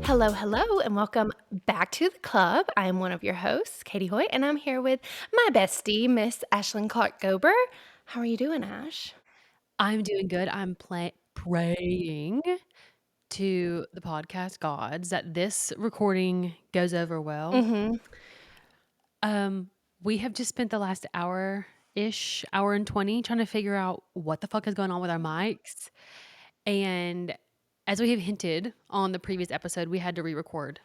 Hello, hello, and welcome back to the club. I am one of your hosts, Katie Hoyt, and I'm here with my bestie, Miss Ashlyn Clark-Gober. How are you doing, Ash? I'm doing good. I'm praying to the podcast gods that this recording goes over well. Mm-hmm. We have just spent the last hour-ish, hour and 20 trying to figure out what the fuck is going on with our mics. And as we have hinted on the previous episode, we had to re-record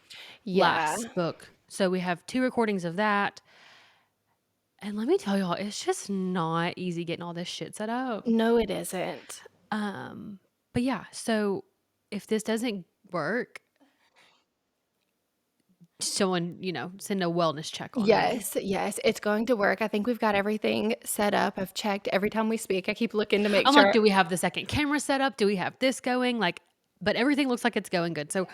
Yeah. last book. So we have 2 recordings of that. And let me tell y'all, it's just not easy getting all this shit set up. No, it isn't. But yeah, so if this doesn't work, someone, send a wellness check on me. Yes, it's going to work. I think we've got everything set up. I've checked every time we speak. I keep looking to make I'm like, sure do we have the second camera set up? Do we have this going? But everything looks like it's going good. So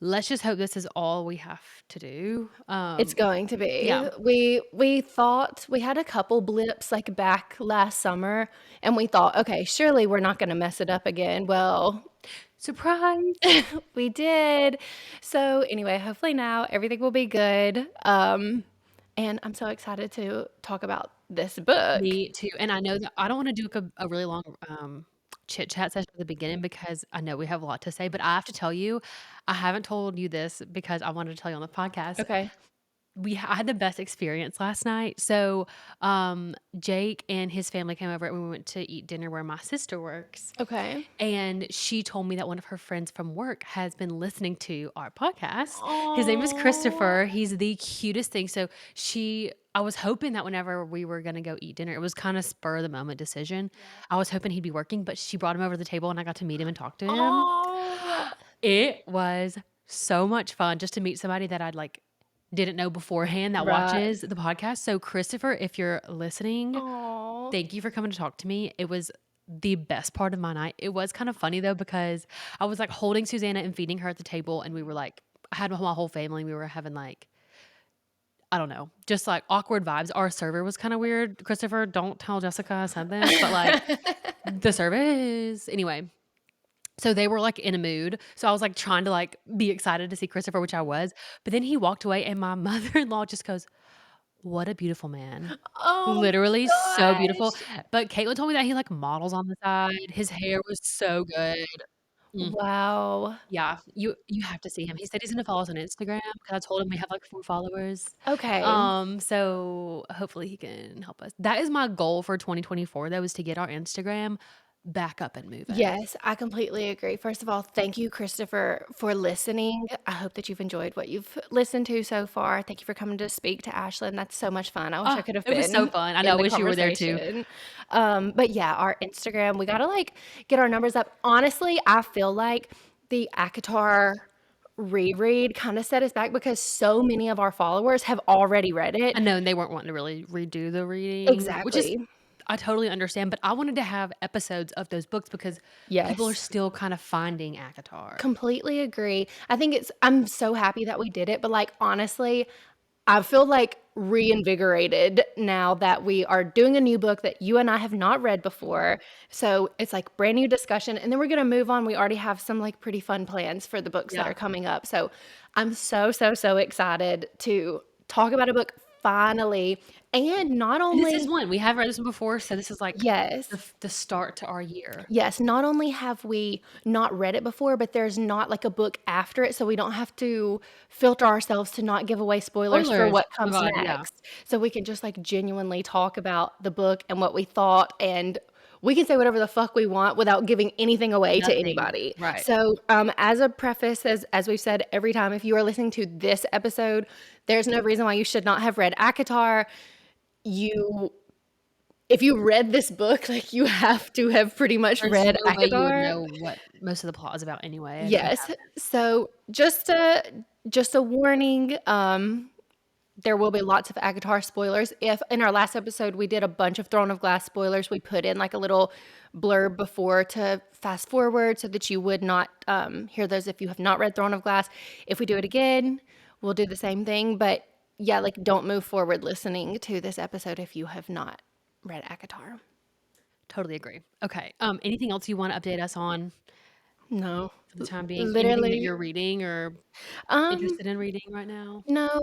let's just hope this is all we have to do. it's going to Yeah. be. We thought we had a couple blips like back last summer, and we thought, okay, surely we're not going to mess it up again. Well, Surprise. we did. So anyway, hopefully now everything will be good. And I'm so excited to talk about this book. Me too. And I know that I don't want to do a really long chit chat session at the beginning because I know we have a lot to say, but I have to tell you, I haven't told you this because I wanted to tell you on the podcast. Okay. I had the best experience last night. So, Jake and his family came over and we went to eat dinner where my sister works. Okay. And she told me that one of her friends from work has been listening to our podcast. His name is Oh. Christopher. He's the cutest thing. So I was hoping that whenever we were going to go eat dinner, it was kind of spur of the moment decision. I was hoping he'd be working, but she brought him over to the table and I got to meet him and talk to him. Oh. It was so much fun just to meet somebody that didn't know beforehand that Right. watches the podcast. So Christopher, if you're listening, Oh. thank you for coming to talk to me. It was the best part of my night. It was kind of funny though because I was like holding Susanna and feeding her at the table and we were like I had my whole family. We were having I don't know, just like awkward vibes. Our server was kind of weird. Christopher, don't tell Jessica I said this, but the service anyway. So they were like in a mood. So I was like trying to be excited to see Christopher, which I was. But then he walked away and my mother-in-law just goes, "What a beautiful man." Oh Literally so beautiful. gosh. But Caitlin told me that he models on the side. His hair was so good. Mm, Wow. yeah, you have to see him. He said he's gonna follow us on Instagram because I told him we have 4 followers. Okay. So hopefully he can help us. That is my goal for 2024 though, is to get our Instagram back up and moving. Yes, I completely agree. First of all, thank you, Christopher, for listening. I hope that you've enjoyed what you've listened to so far. Thank you for coming to speak to Ashlyn. That's so much fun. I wish I Oh, could have it was so been fun. I know, in I the wish you were there too. conversation. But yeah, our Instagram, we gotta get our numbers up. Honestly, I feel like the ACOTAR reread kind of set us back because so many of our followers have already read it. I know, and they weren't wanting to really redo the reading, which is Exactly. I totally understand, but I wanted to have episodes of those books because people are Yes. still kind of finding ACOTAR. Completely agree. I'm so happy that we did it, but, honestly, I feel, reinvigorated now that we are doing a new book that you and I have not read before. So, it's, brand new discussion, and then we're gonna move on. We already have some, pretty fun plans for the books that Yeah. are coming up. So, I'm so, so, so excited to talk about a book finally, and not And this is only. one. We have read this one before, so this is Yes. the start to our year. Yes, not only have we not read it before, but there's not a book after it, so we don't have to filter ourselves to not give away spoilers for Spoilers. what Oh my comes god, yeah. next. So we can just genuinely talk about the book and what we thought, and we can say whatever the fuck we want without giving anything away to Nothing. anybody. Right. So, as a preface, as we've said every time, if you are listening to this episode, there's no reason why you should not have read ACOTAR. You If you read this book, you have to have pretty much There's read no way you would ACOTAR. know what most of the plot is about anyway if you Yes. haven't. So just a warning, there will be lots of ACOTAR spoilers. If in our last episode we did a bunch of Throne of Glass spoilers, we put in a little blurb before to fast forward so that you would not hear those if you have not read Throne of Glass. If we do it again, we'll do the same thing. But yeah, don't move forward listening to this episode if you have not read ACOTAR. Totally agree. Okay. Anything else you wanna update us on? No. for the time being? Anything that Literally. you're reading or Um, interested in reading right now? no,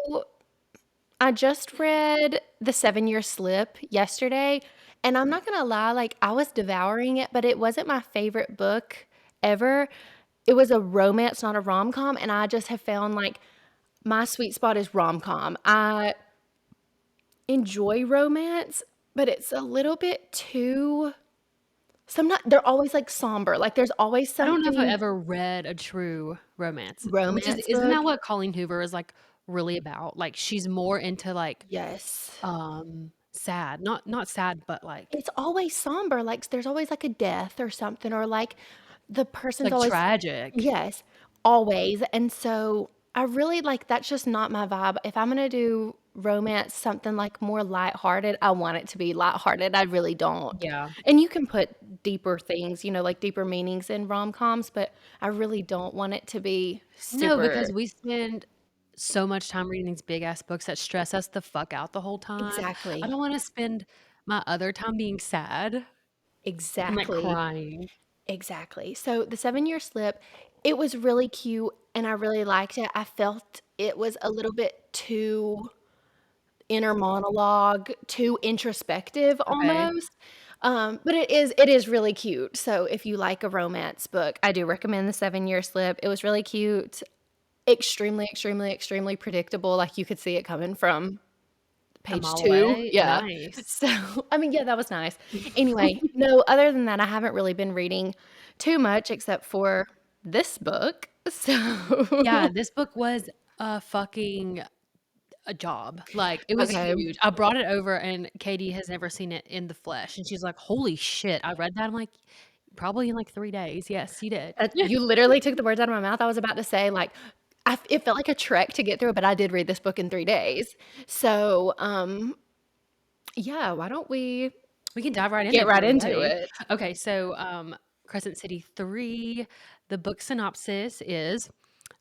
I just read The 7-Year Slip yesterday, and I'm not gonna lie, like, I was devouring it, but it wasn't my favorite book ever. It was a romance, not a rom-com, and I just have found, like, my sweet spot is rom-com. I enjoy romance, but it's a little bit too someti they're always, like, somber, like, there's always I don't know if I something ever read a true romance, which is romance isn't book. that what Colleen Hoover is, like, really about? Like, she's more into, like, Yes. sad. Not sad, but, like It's always somber, like, there's always, like, a death or something, or, like, the person's like, always tragic. yes, always, and so, I really like, that's just not my vibe. If I'm gonna do romance, something, like, more lighthearted, I want it to be lighthearted, I really don't. Yeah. And you can put deeper things, like, deeper meanings in rom-coms, but I really don't want it to be No, super because we spend so much time reading these big ass books that stress us the fuck out the whole time. I exactly, don't wanna spend my other time being sad and, like, exactly. crying. Exactly. So the 7-Year Slip, it was really cute and I really liked it. I felt it was a little bit too inner monologue, too introspective Okay. almost. But it is really cute. So if you like a romance book, I do recommend the 7-Year Slip. It was really cute, extremely, extremely, extremely predictable. Like you could see it coming from A page mile 2, away? yeah. Nice. So, I mean, yeah, that was nice. Anyway, no, other than that, I haven't really been reading too much except for this book. Yeah, So this book was a fucking a job. Like, it was okay, huge. I brought it over, and Katie has never seen it in the flesh, and she's like, "Holy shit, I read that?" I'm like, "Probably in, like, 3 days." Yes, you did. you literally took the words out of my mouth. I was about to say, like, it felt like a trek to get through it, but I did read this book in 3 days. So, yeah, why don't we We can dive right in get if right you're into ready. it? Okay, so, Crescent City 3, the book synopsis is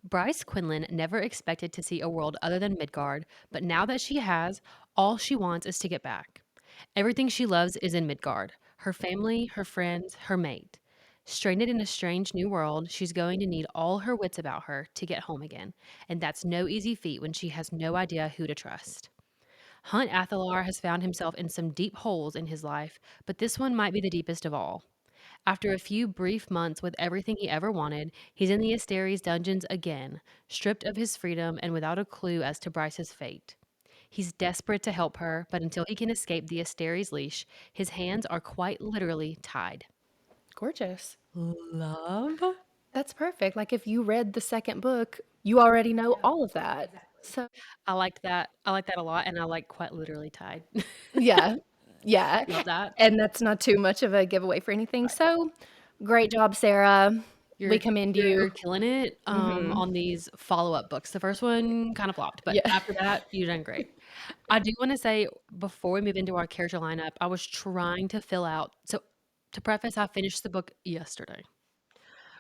Bryce Quinlan never expected to see a world other than Midgard, but now that she has, all she wants is to get back. Everything she loves is in Midgard her family, her friends, her mate. Stranded in a strange new world, she's going to need all her wits about her to get home again, and that's no easy feat when she has no idea who to trust. Hunt Athalar has found himself in some deep holes in his life, but this one might be the deepest of all. After a few brief months with everything he ever wanted, he's in the Asteri's dungeons again, stripped of his freedom and without a clue as to Bryce's fate. He's desperate to help her, but until he can escape the Asteri's leash, his hands are quite literally tied. Gorgeous. Love? That's perfect. Like, if you read the 2nd book, you already know all of that. So I liked that. I like that a lot, and I like quite literally tied. yeah, yeah, Love that. and that's not too much of a giveaway for anything, so great job, Sarah. We You're commend you. you're killing it, Mhm. on these follow-up books. The first one kinda flopped, but Yeah. after that, you done great. I do wanna say, before we move into our character lineup, I was trying to fill out so, to preface, I finished the book yesterday,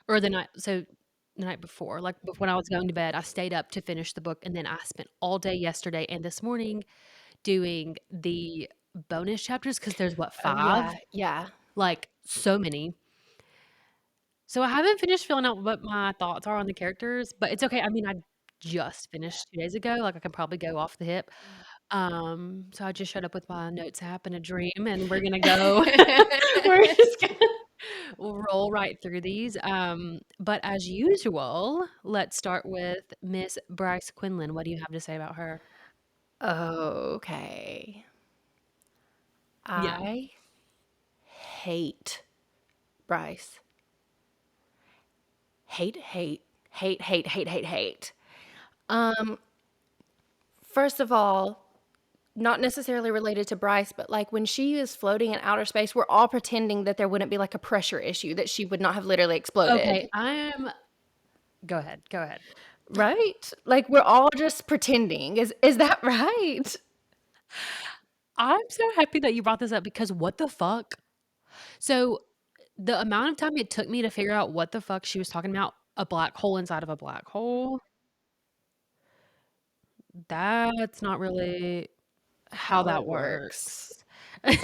or the night before, like, when I was going to bed, I stayed up to finish the book, and then I spent all day yesterday and this morning doing the bonus chapters because there's, what, Oh, 5? yeah, yeah. Like, so many. So I haven't finished filling out what my thoughts are on the characters, but it's okay. I mean, I just finished 2 days ago, like, I can probably go off the hip. So I just showed up with my notes app and a dream, and we're gonna go we're just gonna roll right through these. But as usual, let's start with Miss Bryce Quinlan. What do you have to say about her? Okay. Yeah. I hate Bryce. Hate, hate, hate, hate, hate, hate, hate. Um, first of all, not necessarily related to Bryce, but, like, when she is floating in outer space, we're all pretending that there wouldn't be, like, a pressure issue, that she would not have literally Okay, exploded. go ahead, go ahead. Right? Like, we're all just pretending. Is that right? I'm so happy that you brought this up because what the fuck? So, the amount of time it took me to figure out what the fuck she was talking about, a black hole inside of a black hole, that's not really how How that it works. works.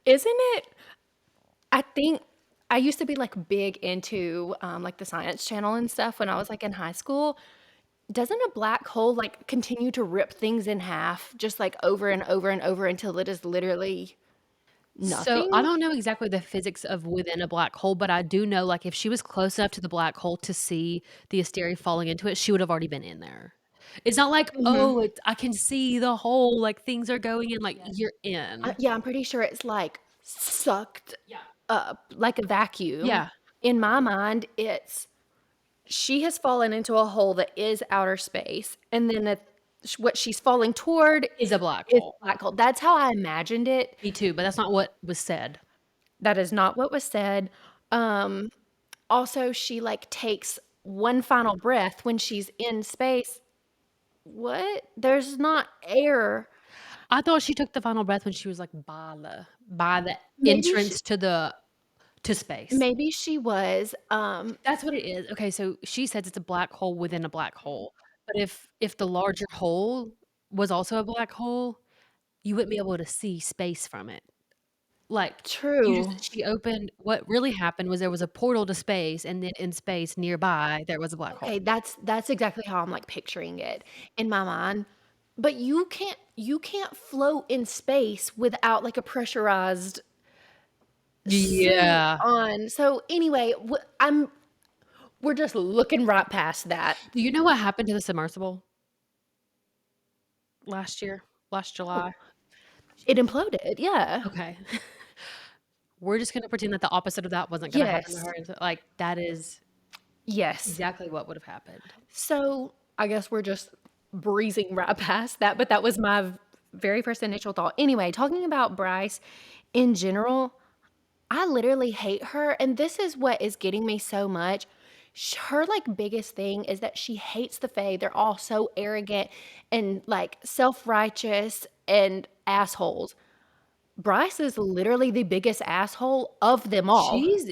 Isn't it? I think. I used to be, like, big into, like, the Science Channel and stuff when I was, like, in high school. Doesn't a black hole, like, continue to rip things in half just, like, over and over and over until it is literally So, I nothing? don't know exactly the physics of within a black hole, but I do know, like, if she was close enough to the black hole to see the Asteria falling into it, she would have already been in there. It's not like, Mhm. "Oh, I can see the hole, like, things are going in," like, you're in. Yeah, I'm pretty sure it's, like, sucked Yeah. up like a vacuum. Yeah, In my mind, it's she has fallen into a hole that is outer space, and then what she's falling toward is a black is hole. a black hole. That's how I imagined it. Me too, but that's not what was said. That is not what was said. Um, Also, she, like, takes one final breath when she's in space. What? There's not air. I thought she took the final breath when she was, like, by the Maybe she entrance to space. maybe she was, That's what it is. Okay, so she says it's a black hole within a black hole, but if the larger hole was also a black hole, you wouldn't be able to see space from it. Like, you just true. she opened what really happened was there was a portal to space, and then in space nearby, there was a black hole. Okay, that's exactly how I'm, like, picturing it in my mind. But you can't float in space without, like, a pressurized suit Yeah. on. So, anyway, we're just looking right past that. Do you know what happened to the submersible last year? Last Oh, July? it imploded, yeah. Okay. We're just gonna pretend that the opposite of that wasn't gonna happen to Yes. her, and so, like, that is Yes. exactly what would have happened. So, I guess we're just breezing right past that, but that was my very first initial thought. Anyway, talking about Bryce in general, I literally hate her, and this is what is getting me so much. Her, like, biggest thing is that she hates the Fae. They're all so arrogant and, like, self-righteous and assholes. Bryce is literally the biggest asshole of them all. She's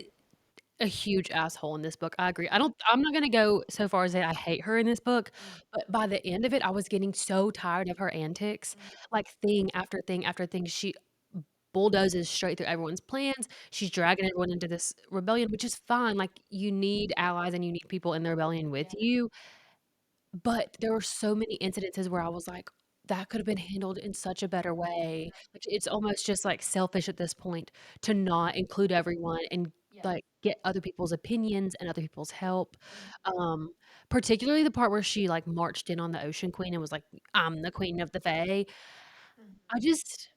a huge asshole in this book, I agree. I'm not gonna go so far as that I hate her in this book, but by the end of it, I was getting so tired of her antics, like, thing after thing after thing. She bulldozes straight through everyone's plans. She's dragging everyone into this rebellion, which is fine, like, you need allies and you need people in the rebellion with you, but there were so many incidences where I was like, "That could have been handled in such a better way." Like, it's almost just, like, selfish at this point to not include everyone and, like, get other people's opinions and other people's help. Um, Particularly the part where she, like, marched in on the Ocean Queen and was like, "I'm the queen of the Fae." I just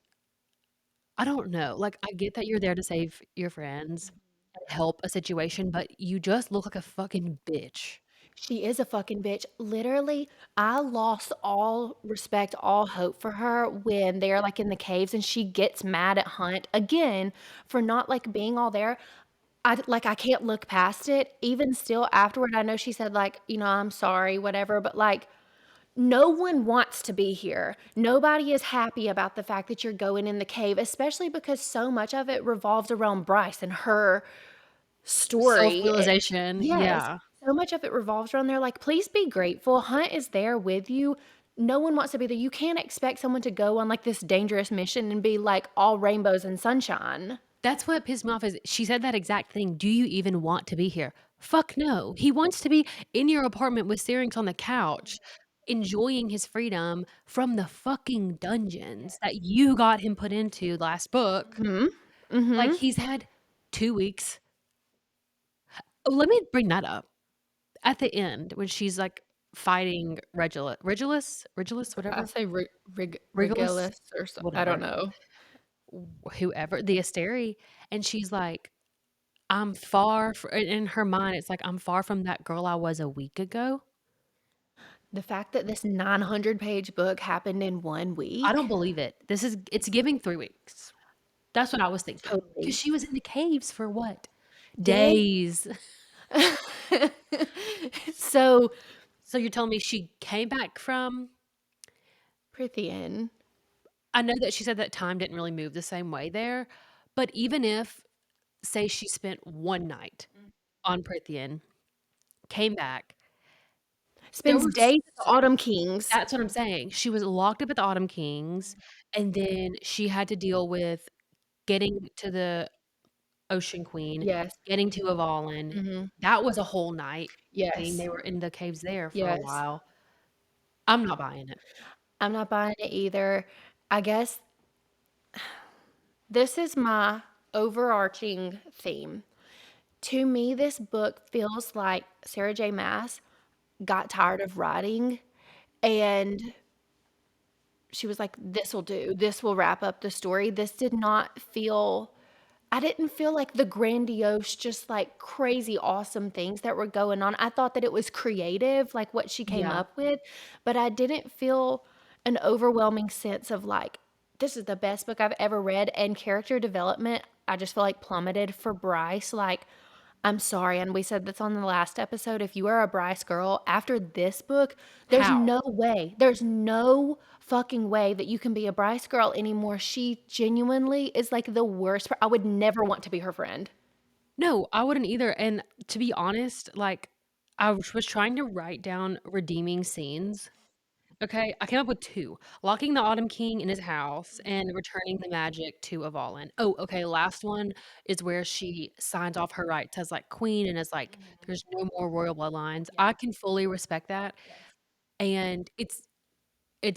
I don't know, like, I get that you're there to save your friends and help a situation, but you just look like a fucking bitch. She is a fucking bitch. Literally, I lost all respect, all hope for her when they're, like, in the caves and she gets mad at Hunt again for not, like, being all there. I can't look past it. Even still afterward, I know she said, like, "I'm sorry, whatever," but, like, no one wants to be here. Nobody is happy about the fact that you're going in the cave, especially because so much of it revolves around Bryce and her story. Self-realization, Yes, yeah. so much of it revolves around there, like, please be grateful. Hunt is there with you. No one wants to be there. You can't expect someone to go on, like, this dangerous mission and be, like, all rainbows and sunshine. That's what pissed me off is she said that exact thing, "Do you even want to be here?" Fuck no. He wants to be in your apartment with Syrinx on the couch, enjoying his freedom from the fucking dungeons that you got him put into last book. Mhm. Like, Mhm. he's had 2 weeks. Oh, let me bring that up. At the end, when she's, like, fighting Regulus, I whatever? say Regulus? Regulus or I don't Whatever. know. Whoever, the Asteri, and she's like, "I'm far fr" in her mind, it's like, "I'm far from that girl I was a week ago." The fact that this 900-page book happened in 1 I don't week? believe it. It's giving 3 weeks. That's what I was thinking. Because Totally. she was in the caves for what? Day Days. So, So you're telling me she came back from Prithian. I know that she said that time didn't really move the same way there, but even if, say she spent 1 night on Prythian, came back, there Spends was days at the Autumn Kings. that's what I'm saying. She was locked up at the Autumn Kings, and then she had to deal with getting to the Ocean Queen, Yes. getting to Avalon. Mhm. That was a whole night thing. Yes. They were in the caves there for a Yes. while. I'm not buying it. I'm not buying it either. I guess this is my overarching theme. To me, this book feels like Sarah J. Maas got tired of writing and she was like, "This'll do. This will wrap up the story." This did not feel I didn't feel like the grandiose, just like crazy awesome things that were going on. I thought that it was creative, like what she came Yeah. up with, but I didn't feel an overwhelming sense of like, this is the best book I've ever read. And character development, I just feel like plummeted for Bryce. Like, I'm sorry, and we said this on the last episode. If you are a Bryce girl, after this book, How? there's no fucking way that you can be a Bryce girl anymore. She genuinely is like the worst. I would never want to be her friend. No, I wouldn't either, and to be honest, like, was trying to write down redeeming scenes, okay? I came up with 2, locking the Autumn King in his house and returning the magic to Avalon. Oh, okay, last one is where she signs off her rights as, like, queen and is like, "There's no more royal bloodlines." I can fully respect that, and it's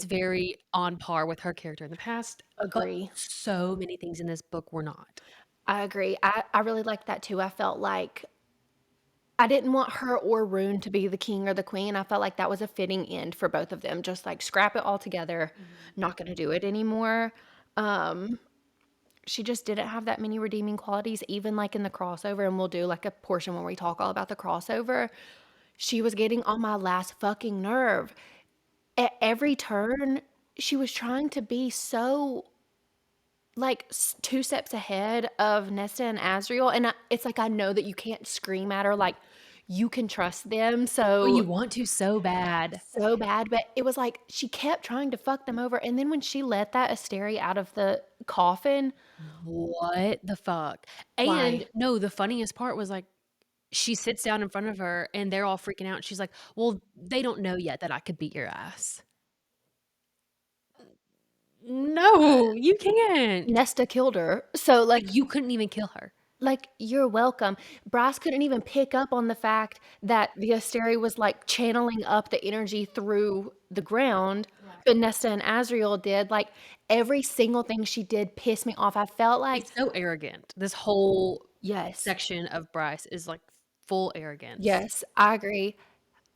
very on par with her character in the past, but Agree. so many things in this book were not. I agree. I really liked that too. I felt like I didn't want her or Rune to be the king or the queen. I felt like that was a fitting end for both of them. Just like scrap it all together. Not going to do it anymore. Um, she just didn't have that many redeeming qualities, even like in the crossover. And we'll do like a portion where we talk all about the crossover. She was getting on my last fucking nerve. At every turn, she was trying to be so like 2 steps ahead of Nesta and Azriel. And it's like, I know that you can't scream at her, like, you can trust them. But you So, want to so bad. so bad. But it was like, she kept trying to fuck them over. And then when she let that Asteria out of the coffin, What the fuck? And why? no, the funniest part was, like, she sits down in front of her, and they're all freaking out, and she's like, "Well, they don't know yet that I could beat your ass." No, you can't. Nesta killed her. So, Like, you couldn't even kill her. you're welcome. Bryce couldn't even pick up on the fact that the Asteri was like channeling up the energy through the ground, but Nesta and Azriel did. Like every single thing she did pissed me off. I felt like, It's so arrogant. This whole yes, section of Bryce is, like, full arrogance. yes, I agree.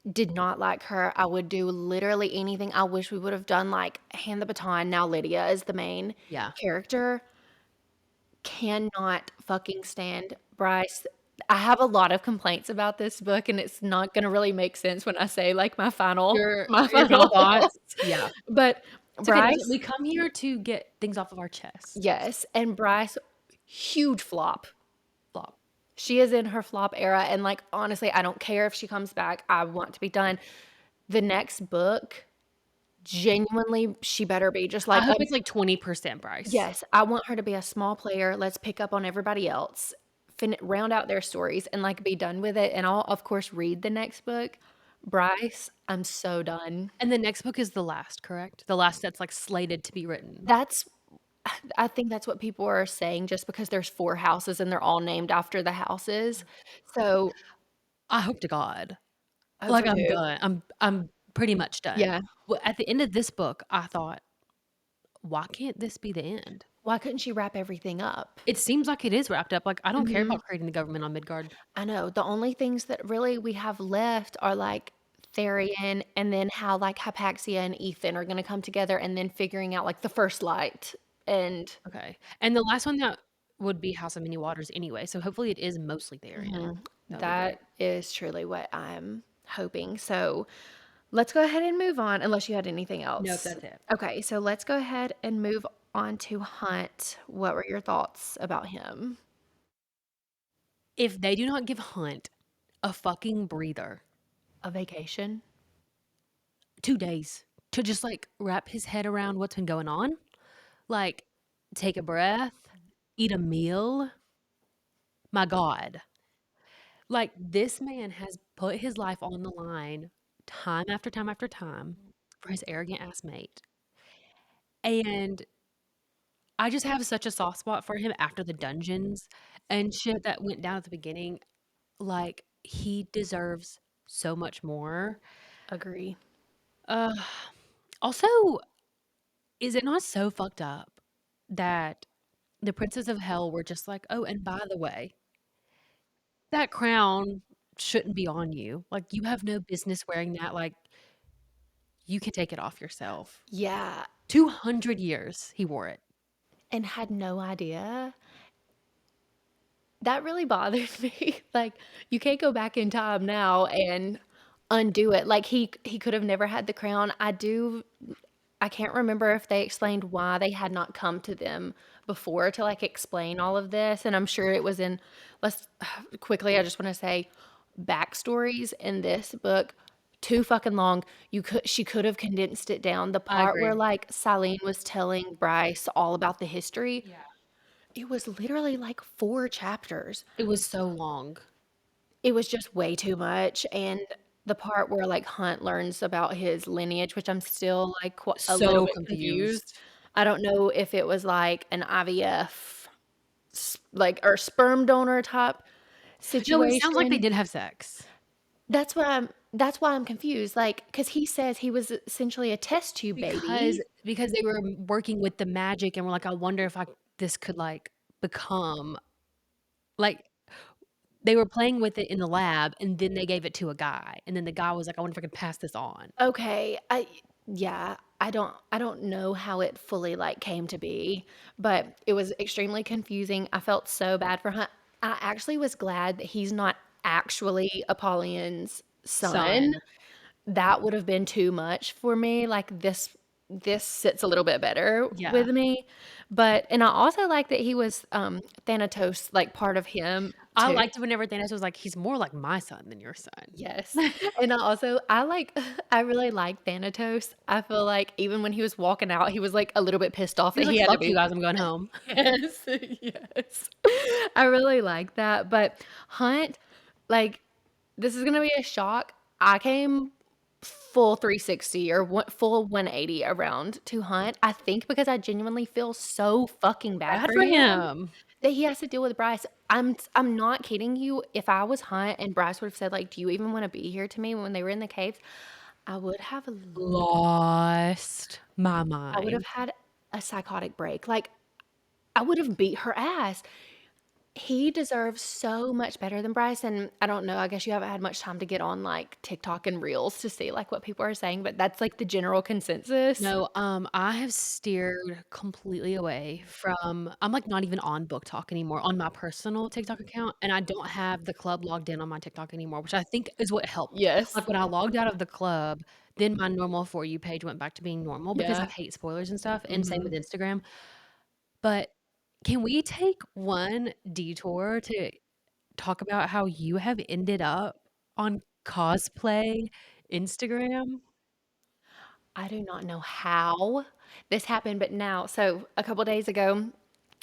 Did not like her. I would do literally anything. I wish we would have done like hand the baton. Now Lydia is the main Yeah. character. Cannot fucking stand Bryce. I have a lot of complaints about this book, and it's not gonna really make sense when I say, like, my Your final final thoughts? Yeah. but It's okay, there's Bryce we come here to get things off of our chest. yes, and Bryce, huge flop. Flop. She is in her flop era, and, like, honestly, I don't care if she comes back, I want to be done. The next book, genuinely, she better be just I like hope a it's, like, 20% Bryce. yes, I want her to be a small player. Let's pick up on everybody else, round out their stories, and like be done with it. And I'll of course read the next book. Bryce, I'm so done. And the next book is the last, correct? The last that's, like, slated to be written. That's I think that's what people are saying just because there's 4 houses and they're all named after the houses. So I hope to God. I hope Like, so I'm too. done. I'm pretty much done. Yeah. Well, at the end of this book, I thought, "Why can't this be the end?" Why couldn't she wrap everything up? It seems like it is wrapped up, like, I don't care Mhm. about creating the government on Midgard. I know. The only things that really we have left are like Therian and then how like Hypaxia and Ethan are gonna come together and then figuring out like the first light. And Okay, and the last one that would be House of Many Waters anyway, so hopefully it is mostly Tharian. mhm, That would be great. that is truly what I'm hoping. So let's go ahead and move on, unless you had anything Nope, else. that's it. Okay, so let's go ahead and move on to Hunt. What were your thoughts about him? If they do not give Hunt a fucking breather, A vacation? 2 days to just, like, wrap his head around what's been going on, like, take a breath, eat a meal, my god. Like, this man has put his life on the line time after time after time for his arrogant ass mate, and I just have such a soft spot for him after the dungeons and shit that went down at the beginning. Like, he deserves so much more. Agree. Uh, Also, is it not so fucked up that the princes of hell were just like, "Oh, and by the way, that crown shouldn't be on you. Like, you have no business wearing that. Like, you can take it off yourself." Yeah, 200 years he wore it. and had no idea. That really bothered me. Like, you can't go back in time now and undo it. Like, he could have never had the crown. I can't remember if they explained why they had not come to them before to, like, explain all of this, and I'm sure it was in let's quickly, I just wanna say, backstories in this book, too fucking long. She could have condensed it down. The I part where, agree. like, Silene was telling Bryce all about the history, Yeah. it was literally, like, 4 chapters. It was so long. It was just way too much, and the part where, like, Hunt learns about his lineage, which I'm still, like, a little So bit confused. confused. I don't know if it was, like, an IVF like, or sperm donor type No, it sounds like they situation. did have sex That's why I'm confused, like, because he says he was essentially a test tube because baby. they were working with the magic and were like, "I wonder if this could, like, become" like, they were playing with it in the lab, and then they gave it to a guy, and then the guy was like, "I wonder if I can pass this on." Okay, yeah, I don't know how it fully, like, came to be, but it was extremely confusing. I felt so bad for Hunt. I actually was glad that he's not actually Apollyon's son. Son. That would have been too much for me, like, this sits a little bit better with Yeah. me, but and I also like that he was, Thanatos, like, part of him I too. liked it whenever Thanos was like, "He's more like my son than your son." Yes, and I like I really like Thanatos. I feel like even when he was walking out, he was, like, a little bit pissed off He that was like, he had to "Fuck you be guys, I'm going home." Yes, yes. I really like that, but Hunt, like, this is gonna be a shock. I came full 360 or full 180 around to Hunt, I think because I genuinely feel so fucking bad Bad for for him him. that he has to deal with Bryce. I'm not kidding you. If I was Hunt and Bryce would have said, like, "Do you even wanna be here?" to me when they were in the caves, I would have Lost my I would have mind. had a psychotic break. Like, I would have beat her ass. He deserves so much better than Bryce, and I don't know, I guess you haven't had much time to get on, like, TikTok and Reels to see, like, what people are saying, but that's, like, the general consensus. No, I have steered completely away from I'm, like, not even on Book Talk anymore on my personal TikTok account, and I don't have the club logged in on my TikTok anymore, which I think is what helped. Yes. Like, when I logged out of the club, then my normal For You page went back to being normal because I Yeah. hate spoilers and stuff, and same with Mhm. Instagram. But can we take one detour to talk about how you have ended up on cosplay Instagram? I do not know how this happened, but now a couple days ago,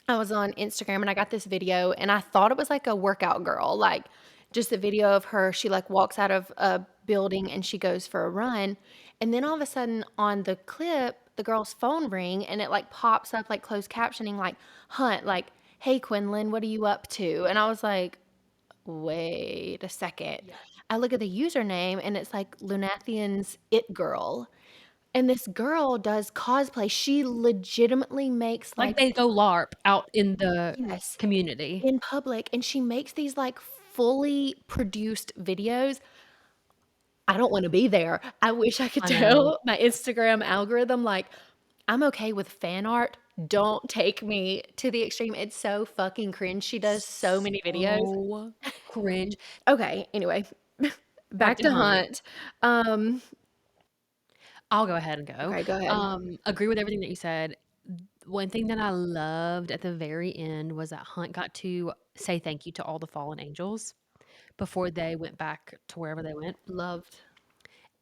I was on Instagram and I got this video and I thought it was like a workout girl, like just a video of her. She like walks out of a building and she goes for a run. And then all of a sudden on the clip, the girl's phone ring and it like pops up like closed captioning like Hunt, like, "Hey Quinlan, what are you up to?" And I was like, wait a second. Yeah. I look at the username and it's like Lunathian's It Girl. And this girl does cosplay. She legitimately makes Like, like they go LARP out in the yes, community. in public, and she makes these, like, fully produced videos. I don't wanna be there. I wish I could I know. tell my Instagram algorithm, like, "I'm okay with fan art, don't take me to the extreme." It's so fucking cringe. She does so many videos. So cringe. Okay, anyway, Back back to to Hunt. Hunt. Um I'll go ahead and go. okay, go ahead. Agree with everything that you said. One thing that I loved at the very end was that Hunt got to say thank you to all the fallen angels before they went back to wherever they went, Loved.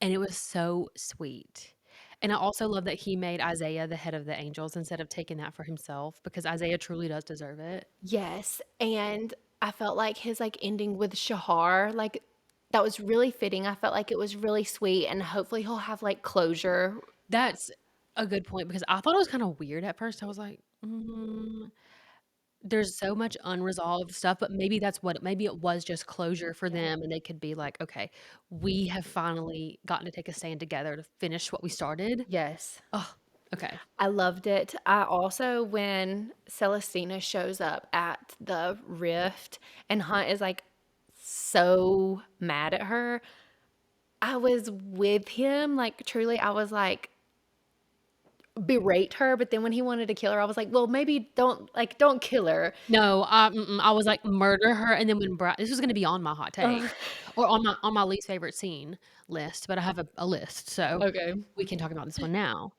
and it was so sweet. And I also love that he made Isaiah the head of the angels instead of taking that for himself because Isaiah truly does deserve it. Yes, and I felt like his, like, ending with Shahar, like, that was really fitting. I felt like it was really sweet, and hopefully he'll have, like, closure. That's a good point because I thought it was kinda weird at first. I was like, Mm, there's so much unresolved stuff, but maybe that's what maybe it was just closure for them, and they could be like, "Okay, we have finally gotten to take a stand together to finish what we started." Yes. Oh, okay. I loved it. I also when Celestina shows up at the rift and Hunt is, like, so mad at her, I was with him, like, truly, I was, like, berate her, but then when he wanted to kill her, I was like, "Well, maybe don't kill her." No, I was like, "Murder her," and then when Bri this was gonna be on my hot Ugh. take or on my least favorite scene list, but I have a list, so Okay. we can talk about this one now.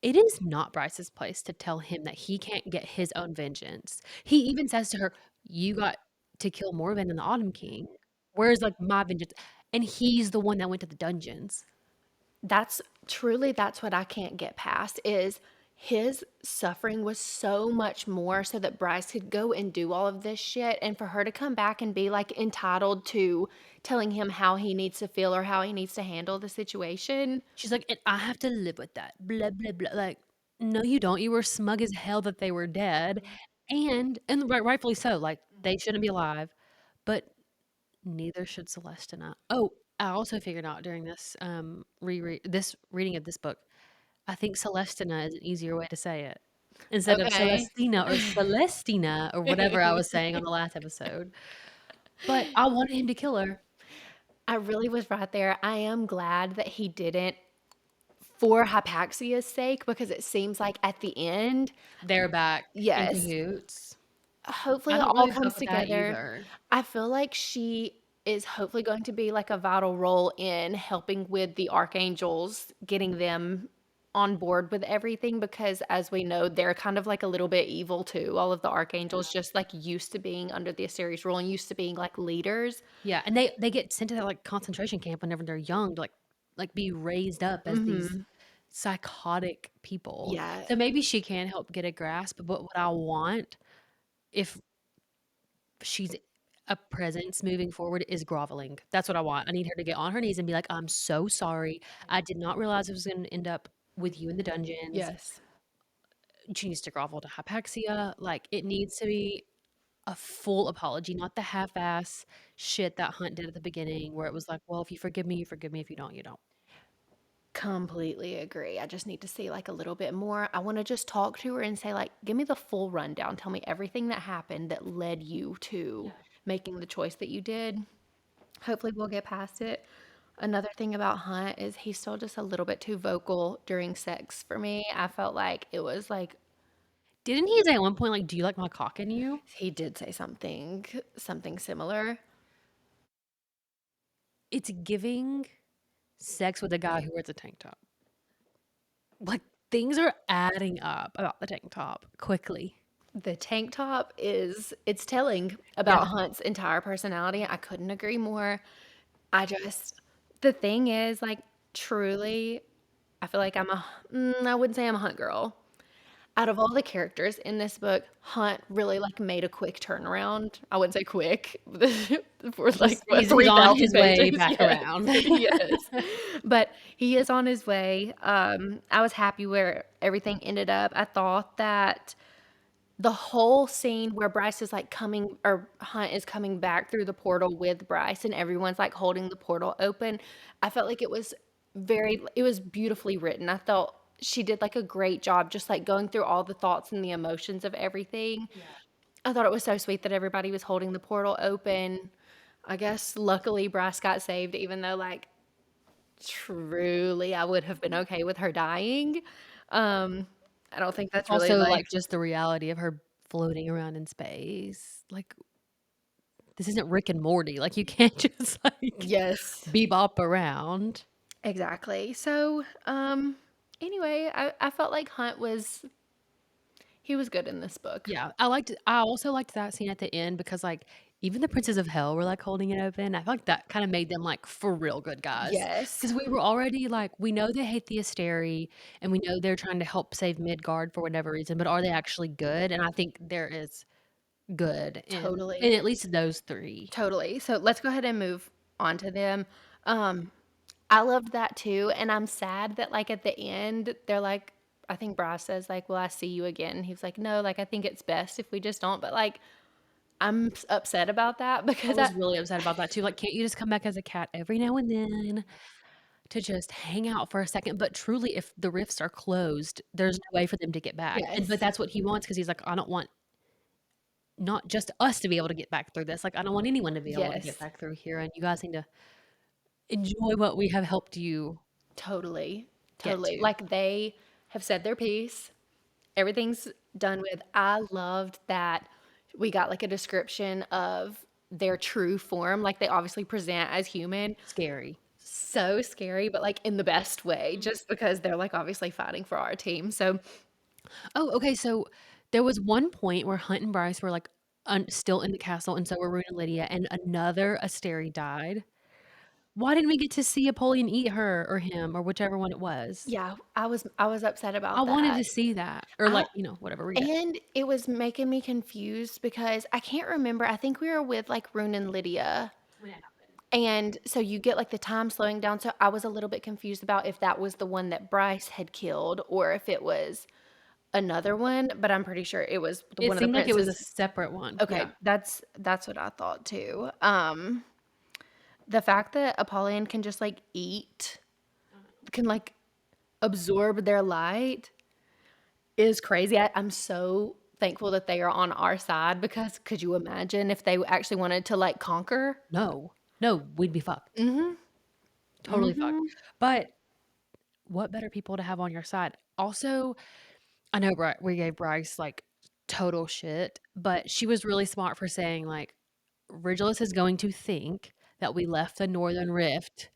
It is not Bryce's place to tell him that he can't get his own vengeance. He even says to her, "You got to kill Morven and the Autumn King. Where's, like, my vengeance?" And he's the one that went to the dungeons. That's what I can't get past is his suffering was so much more so that Bryce could go and do all of this shit and for her to come back and be like entitled to telling him how he needs to feel or how he needs to handle the situation. She's like, "And I have to live with that, blah, blah, blah." Like, "No, you don't. You were smug as hell that they were dead." And rightfully so, like, they shouldn't be alive, but neither should Celestina. Oh, I also figured out during this, this reading of this book, I think Celestina is an easier way to say it, instead of Okay. Celestina or Celestina or whatever I was saying on the last episode. But I wanted him to kill her. I really was right there. I am glad that he didn't for Hypaxia's sake because it seems like at the end, They're back in yes, cahoots. hopefully I it don't all really fuck comes with that together. either. I feel like she is hopefully going to be like a vital role in helping with the archangels, getting them on board with everything because as we know, they're kind of like a little bit evil too. All of the archangels just like used to being under the Asterius rule and used to being like leaders. Yeah, and they get sent to that, like, concentration camp whenever they're young to, like, be raised up as these Mhm. psychotic people. Yeah, So maybe she can help get a grasp, but what I want, if she's a presence moving forward, is groveling. That's what I want. I need her to get on her knees and be like, "I'm so sorry. I did not realize it was gonna end up with you in the dungeons." yes. She needs to grovel to Hypaxia. Like, it needs to be a full apology, not the half-ass shit that Hunt did at the beginning where it was like, "Well, if you forgive me, you forgive me. If you don't, you don't." Completely agree. I just need to see like a little bit more. I want to just talk to her and say like, give me the full rundown. Tell me everything that happened that led you to making the choice that you did. Hopefully we'll get past it. Another thing about Hunt is he's still just a little bit too vocal during sex for me. I felt like it was like Didn't he say at one point, like, "Do you like my cock in you?" he did say something similar. It's giving sex with a guy who wears a tank top. Like, things are adding up about the tank top quickly. The tank top is it's telling about Yeah. Hunt's entire personality. I couldn't agree more. I just the thing is, like, truly, I feel like I wouldn't say I'm a Hunt girl. Out of all the characters in this book, Hunt really, like, made a quick turnaround. I wouldn't say quick for, like, what, He's on 3,000 his way pages? back Yes, around. yes. But he is on his way. I was happy where everything ended up. I thought that the whole scene where Bryce is, like, coming or Hunt is coming back through the portal with Bryce and everyone's, like, holding the portal open, I felt like it was beautifully written. I felt she did, like, a great job just, like, going through all the thoughts and the emotions of everything. I thought it was so sweet that everybody was holding the portal open. I guess luckily Bryce got saved even though, like, truly I would have been okay with her dying. Um, I don't think that's really, Also, like like, just the reality of her floating around in space. Like, this isn't Rick and Morty. Like, you can't just, like, yes. bebop around. Exactly. So, anyway, I felt like he was good in this book. Yeah, I also liked that scene at the end because, like, even the Princes of Hell were, like, holding it open. I feel like that kinda made them, like, for real good guys Yes, because we were already like, we know they hate the Asteri, and we know they're trying to help save Midgard for whatever reason, but are they actually good? And I think there is good in totally. at least those 3. Totally. So let's go ahead and move on to them. Um, I loved that too, and I'm sad that like at the end they're like, I think Bryce says like, "Will I see you again?" He was like, "No, like I think it's best if we just don't." But like, I'm upset about that I because was really upset about that too, like, can't you just come back as a cat every now and then to just hang out for a second? But truly, if the rifts are closed, there's no way for them to get back, but yes, that's what he wants because he's like, "I don't want not just us to be able to get back through this, like, I don't want anyone to be able to get yes, back through here, and you guys need to enjoy what we have helped you totally, get totally. to." Like they have said their piece. Everything's done with. I loved that we got like a description of their true form. Like they obviously present as human. Scary. So scary, but like in the best way, Mhm. just because they're like obviously fighting for our team. So Oh, okay, so there was one point where Hunt and Bryce were, like, still in the castle, and so were Rune and Lydia, and another Asteri died. Why didn't we get to see Apollyon eat her or him or whichever one it was? yeah, I was upset I about wanted that. to see that or, I like, whatever, read it. and it was making me confused because I can't remember. I think we were with like Rune and Lydia. When it happened. And so you get like the time slowing down. So I was a little bit confused about if that was the one that Bryce had killed or if it was another one, but I'm pretty sure it was the It one of the seemed like it was a princes. separate one, yeah. Okay, that's what I thought too. The fact that Apollyon can just like eat, can like absorb their light is crazy. I'm so thankful that they are on our side because could you imagine if they actually wanted to like conquer? No. No, we'd be fucked. Mhm. Totally fucked. Mhm. But what better people to have on your side? Also, I know we gave Bryce, like, total shit, but she was really smart for saying, like, "Regulus is going to think that we left the Northern Rift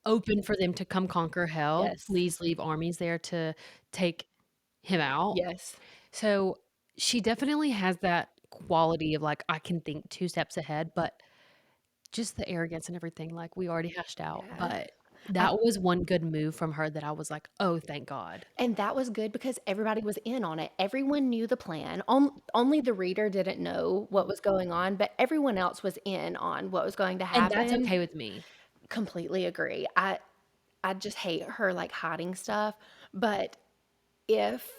open for them to come conquer hell. Yes. Please leave armies there to take him out." Yes. So, she definitely has that quality of, like, I can think 2 steps ahead, but just the arrogance and everything, like, we already hashed out, Yeah. but I that was one good move from her that I was like, "Oh, thank God." And that was good because everybody was in on it. Everyone knew the plan. Only the reader didn't know what was going on, but everyone else was in on what was going to And that's happen. okay with me. Completely agree. I just hate her like hiding stuff, but if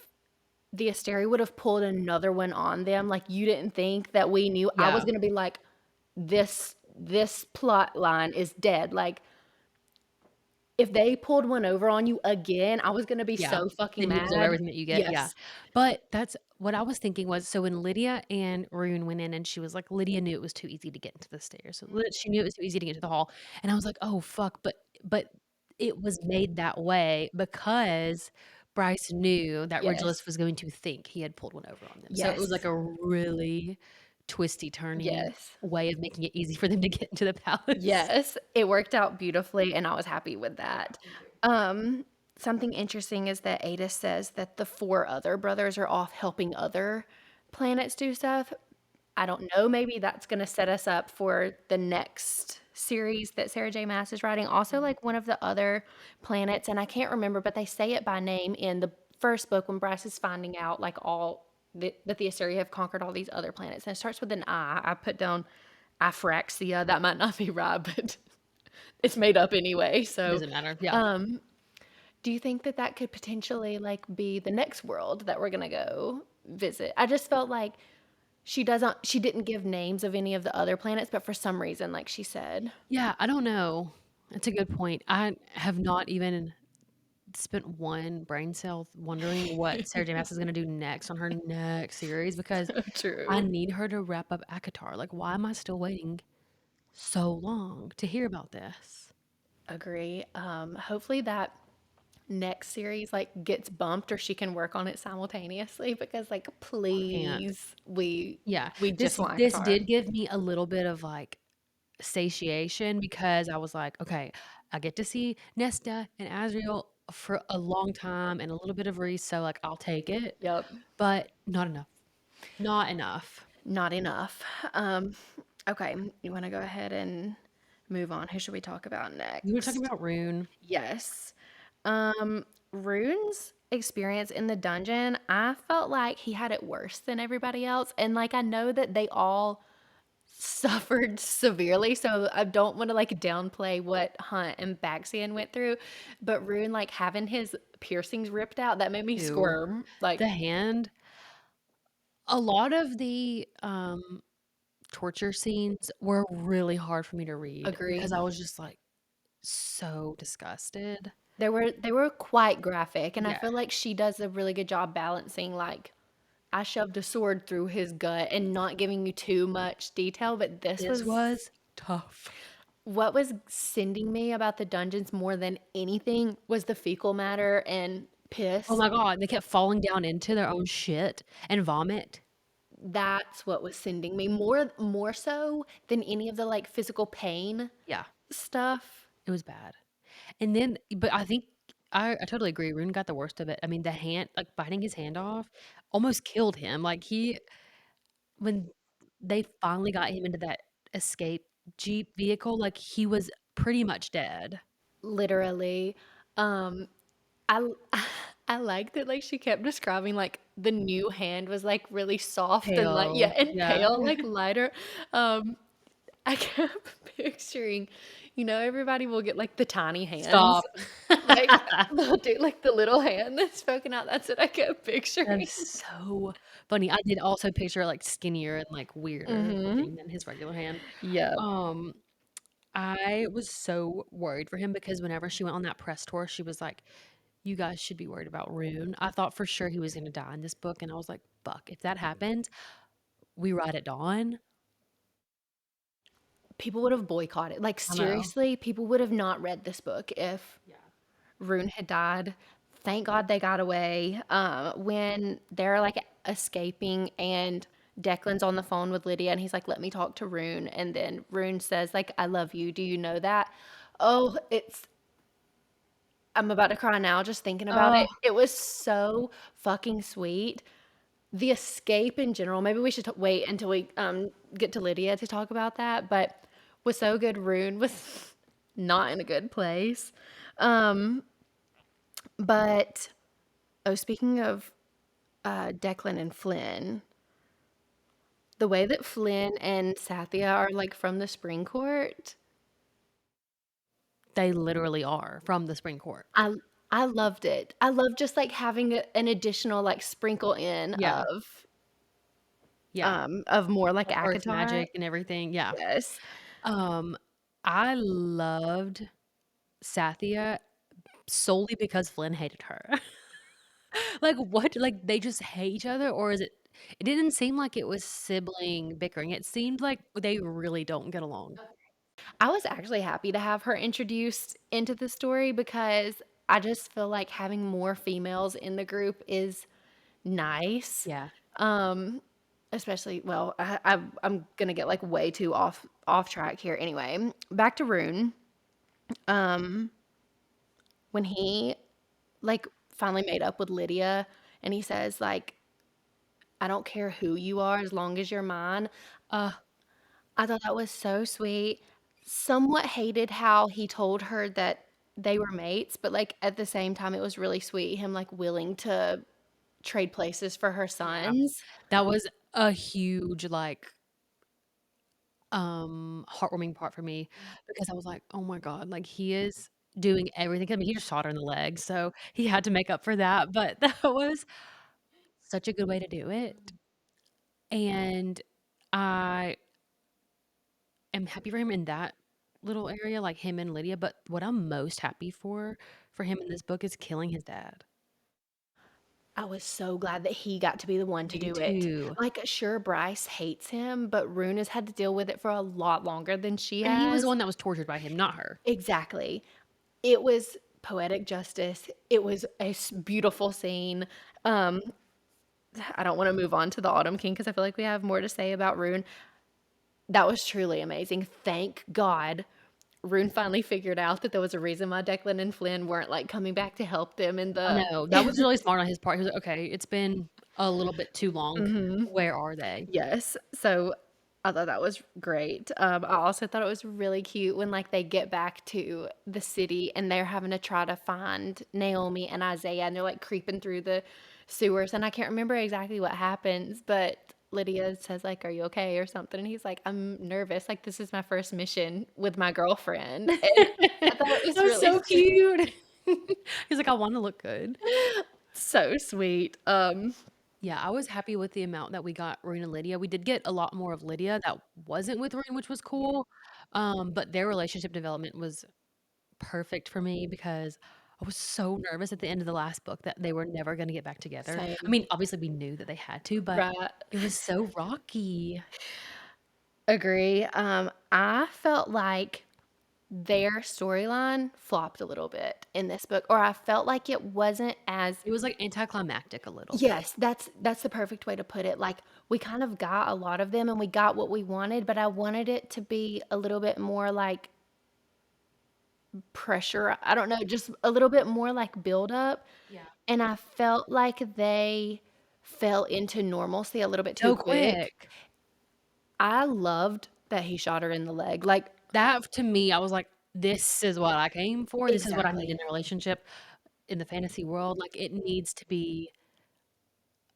the Asteri would have pulled another one on them, like you didn't think that we knew, I was Yeah. gonna be like, this plot line is dead. Like if they pulled one over on you again, I was gonna be Yeah, so fucking then you deserve mad. everything that you get, yeah. Yes. But that's what I was thinking was, so when Lydia and Rune went in and she was like Lydia knew it was too easy to get into the stairs, so she knew it was too easy to get to the hall, and I was like, "Oh, fuck," but it was made that way because Bryce knew that Regulus Yes. was going to think he had pulled one over on them, so it was like Yes. a really twisty-turny Yes. way of making it easy for them to get into the palace. Yes. It worked out beautifully, and I was happy with that. Me too. Something interesting is that Ada says that the 4 other brothers are off helping other planets do stuff. I don't know, maybe that's gonna set us up for the next series that Sarah J. Maas is writing. Also, Mhm. like, one of the other planets, and I can't remember, but they say it by name in the first book when Bryce is finding out, like, all that the Assyria have conquered all these other planets, and it starts with an I. I put down Aphraxia. That might not be right, but it's made up anyway. It So, doesn't matter, yeah. um, do you think that that could potentially, like, be the next world that we're gonna go visit? I just felt like she didn't give names of any of the other planets, but for some reason, like she said. Yeah, I don't know. That's a good point. I have not even spent one brain cell wondering what Sarah J. Maas is gonna do next on her next series because So I true. need her to wrap up ACOTAR. Like, why am I still waiting so long to hear about this? Agree. Hopefully that next series, like, gets bumped or she can work on it simultaneously because, like, I can't. please, Yeah, we just want this Qatar. did give me a little bit of, like, satiation because I was like, "Okay, I get to see Nesta and Azriel for a long time and a little bit of Reese, so, like, I'll take it." Yep. But not enough. Not enough. Not enough. Um, okay, you wanna go ahead and move on? Who should we talk about You were talking next? about Rune. Yes. Rune's experience in the dungeon, I felt like he had it worse than everybody else. And like I know that they all suffered severely, so I don't wanna, like, downplay what Hunt and Baxian went through, but Rune, like, having his piercings ripped out, that made me Ew. squirm, like, The hand a lot of the, torture scenes were really hard for me to read because agree. I was just, like, so disgusted. They were quite graphic, and I Yeah. feel like she does a really good job balancing, like, I shoved a sword through his gut and not giving you too much detail, but this This was was tough. what was sending me about the dungeons more than anything was the fecal matter and Oh piss. my god, they kept falling down into their own shit and vomit. That's what was sending me more so than any of the, like, physical pain Yeah, stuff. it was bad. And then but I think I totally agree, Rune got the worst of it. I mean, the hand like, biting his hand off almost killed him. Like, he when they finally got him into that escape Jeep vehicle, like, he was pretty much dead. Literally. Um, I l I liked that, like, she kept describing, like, the new hand was, like, really soft and, like yeah, Pale, and yeah. pale, like, lighter. Um, I kept picturing, everybody will get, like, the tiny hands. Stop. Like, they'll do, like, the little hand that's poking out. That's what I kept That's picturing. so funny. I did also picture, like, skinnier and, like, weirder Mhm. looking than his regular hand. Yep. Um, I was so worried for him because whenever she went on that press tour, she was like, "You guys should be worried about Rune." I thought for sure he was gonna die in this book, and I was like, "Fuck, if that happens, we ride at dawn." People would have boycotted. Like, I know. seriously, people would have not read this book if Yeah. Rune had died. Thank God they got away. When they're like escaping and Declan's on the phone with Lydia and he's like, let me talk to Rune. And then Rune says, like, I love you. Do you know that? Oh, I'm about to cry now just thinking about Oh, it. It was so fucking sweet. The escape in general, maybe we should wait until we get to Lydia to talk about that, but was so good. Rune was not in a good place. Um, but oh, speaking of Declan and Flynn, the way that Flynn and Sathya are like from the spring court, they literally are from the spring court. I I loved it. I love just like having an additional like sprinkle in Yeah, yeah. of more like Like earth ACOTAR. magic and everything, yeah. Yes. Um, I loved Sathya solely because Flynn hated her. Like, what? Like, they just hate each other, or is it didn't seem like it was sibling bickering. It seemed like they really don't get along. I was actually happy to have her introduced into the story because I just feel like having more females in the group is nice. Yeah. Um, especially, well, I'm gonna get like way too off track here. Anyway, back to Rune. Um, when he like finally made up with Lydia, and he says like, "I don't care who you are as long as you're mine." Uh, I thought that was so sweet. Somewhat hated how he told her that they were mates, but, like, at the same time, it was really sweet, him, like, willing to trade places for her yeah. sons. That was a huge, like, heartwarming part for me because I was like, "Oh my god, like, he is doing everything." I mean, he just shot her in the leg, so he had to make up for that, but that was such a good way to do it, and I am happy for him in that little area, like him and Lydia, but what I'm most happy for him in this book is killing his dad. I was so glad that he got to be the one to Me do it. too. Like, sure, Bryce hates him, but Rune has had to deal with it for a lot longer than she And he was the has. one that was tortured by him, not her. Exactly. It was poetic justice. It was a beautiful scene. Um, I don't wanna move on to the Autumn King because I feel like we have more to say about Rune. That was truly amazing. Thank God Rune finally figured out that there was a reason why Declan and Flynn weren't, like, coming back to help them in I the know, that was really smart on his part. He was like, "Okay, it's been a little bit too long. Mhm. Where are they?" Yes. So, I thought that was great. I also thought it was really cute when, like, they get back to the city and they're having to try to find Naomi and Isaiah, and they're, like, creeping through the sewers, and I can't remember exactly what happens, but Lydia says, like, "Are you okay?" or something, and he's like, "I'm nervous, like, this is my first mission with my girlfriend," and I thought it That was was really so cute. He's like, "I wanna look good." so sweet, Yeah, I was happy with the amount that we got Rune and Lydia. We did get a lot more of Lydia that wasn't with Rune, which was cool, but their relationship development was perfect for me because I was so nervous at the end of the last book that they were never gonna get back together. I same, mean, obviously, we knew that they had to, but right. it was so rocky. Agree, I felt like their storyline flopped a little bit in this book, or I felt like it wasn't as It was, like, anticlimactic a little bit. yes, that's the perfect way to put it, like, we kind of got a lot of them and we got what we wanted, but I wanted it to be a little bit more, like, pressure, I don't know, just a little bit more, like, buildup, Yeah. and I felt like they fell into normalcy a little bit too So quick. quick. I loved that he shot her in the leg, like That to me, I was like, "This is what I came for. This is what I need in exactly. a relationship in the fantasy world." Like, it needs to be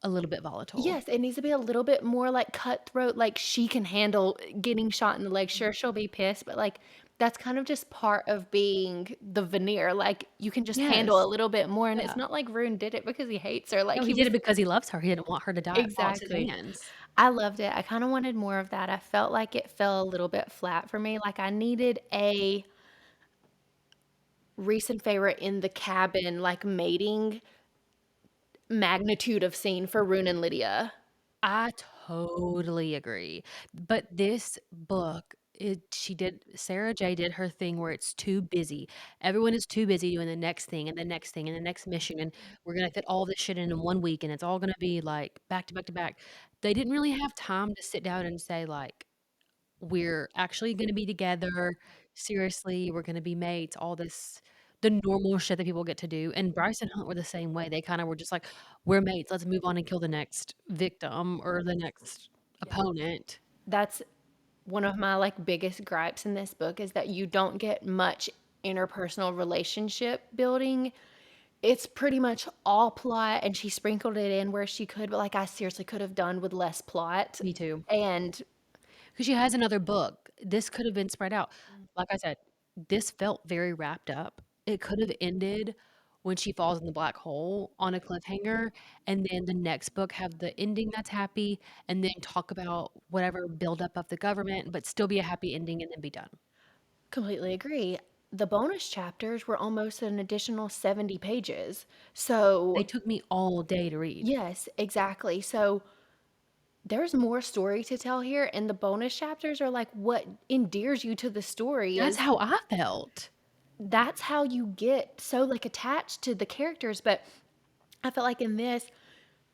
a little bit volatile. Yes, it needs to be a little bit more, like, cutthroat, like, she can handle getting shot in the leg. Sure, she'll be pissed, but, like, that's kind of just part of being the veneer, like, you can just handle a Yes. little bit more, and it's Yeah. not like Rune did it because he hates her, like, No, he he did was it because he loves her. He didn't want her to die at exactly. Suzanne's. I loved it. I kinda wanted more of that. I felt like it fell a little bit flat for me, like, I needed a recent favorite in the cabin, like, mating magnitude of scene for Rune and Lydia. I totally agree. But this book, Sarah J did her thing where it's too busy. Everyone is too busy doing the next thing and the next thing and the next mission, and we're gonna fit all this shit in 1 week, and it's all gonna be, like, back to back to back. They didn't really have time to sit down and say, like, "We're actually gonna be together. Seriously, we're gonna be mates," all this the normal shit that people get to do, and Bryce and Hunt were the same way. They kinda were just like, "We're mates, let's move on and kill the next victim or the next opponent." That's one of my, like, biggest gripes in this book is that you don't get much interpersonal relationship building. It's pretty much all plot, and she sprinkled it in where she could, but, like, I seriously could have done with less plot, Me too. and 'Cause she has another book. This could have been spread out. Like I said, this felt very wrapped up. It could have ended when she falls in the black hole on a cliffhanger, and then the next book have the ending that's happy, and then talk about whatever buildup of the government, but still be a happy ending and then be done. completely agree. The bonus chapters were almost an additional 70 pages. So, They took me all day to read. yes, exactly. So, there's more story to tell here, and the bonus chapters are, like, what endears you to the story That's is how I felt. that's how you get so, like, attached to the characters, but I felt like in this,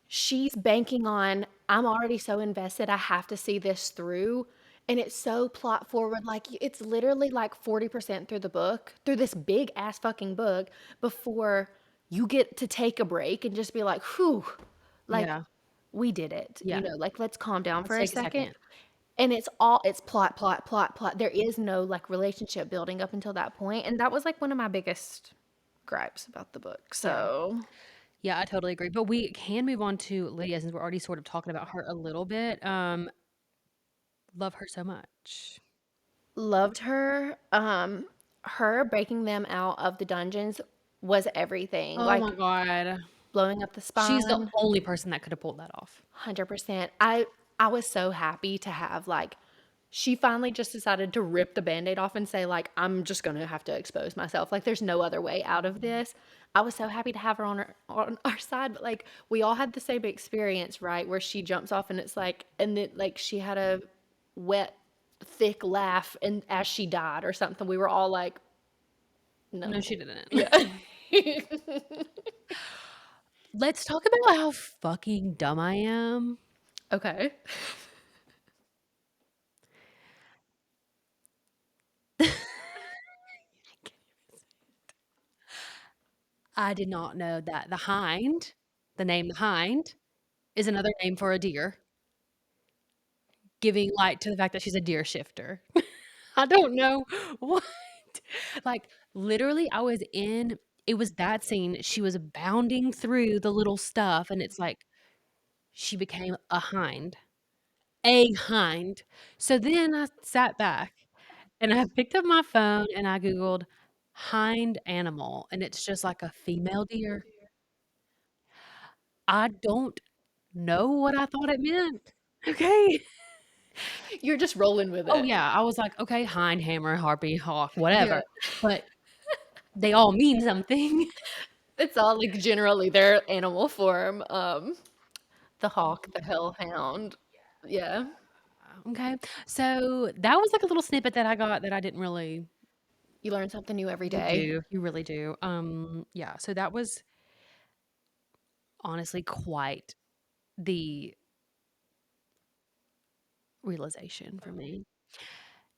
she's banking on, "I'm already so invested, I have to see this through," and it's so plot forward, like, it's literally, like, 40% through the book, through this big ass fucking book, before you get to take a break and just be like, "Whew," like, Yeah. "We did it," Yeah. like, "Let's calm down Let's for a take a second." second. And it's plot, plot, plot, plot. There is no, like, relationship building up until that point, and that was, like, one of my biggest gripes about the book, Yeah. so Yeah, I totally agree, but we can move on to Lydia since we're already sort of talking about her a little bit. Love her so much. loved her. Her breaking them out of the dungeons was everything, Oh my like, god. blowing up the She's the spine. only person that could have pulled that off. 100%. I was so happy to have, like she finally just decided to rip the Band-Aid off and say, like, "I'm just gonna have to expose myself, like, there's no other way out of this." I was so happy to have her on our side, but, like, we all had the same experience, right, where she jumps off and it's like and then, like, she had a wet, thick laugh and as she died or something, we were all like, No, "No." she didn't. Yeah. Let's talk about how fucking dumb I am. Okay. I did not know that the name the Hind, is another name for a deer, giving light to the fact that she's a deer shifter. I don't know what. Like, literally, it was that scene, she was bounding through the little stuff, and it's like, she became a hind. a hind. So then I sat back and I picked up my phone and I Googled hind animal, and it's just like a female deer. I don't know what I thought it meant. Okay. You're just rolling with Oh, it. yeah, I was like, "Okay, hind, hammer, harpy, hawk, Yeah. whatever," but they all mean something. It's all, like, generally their animal form, the hawk, the hellhound. Yeah. Okay, so that was, like, a little snippet that I got that I didn't really. You learn something new every You day. do, you really do. Yeah, so that was honestly quite the realization for me.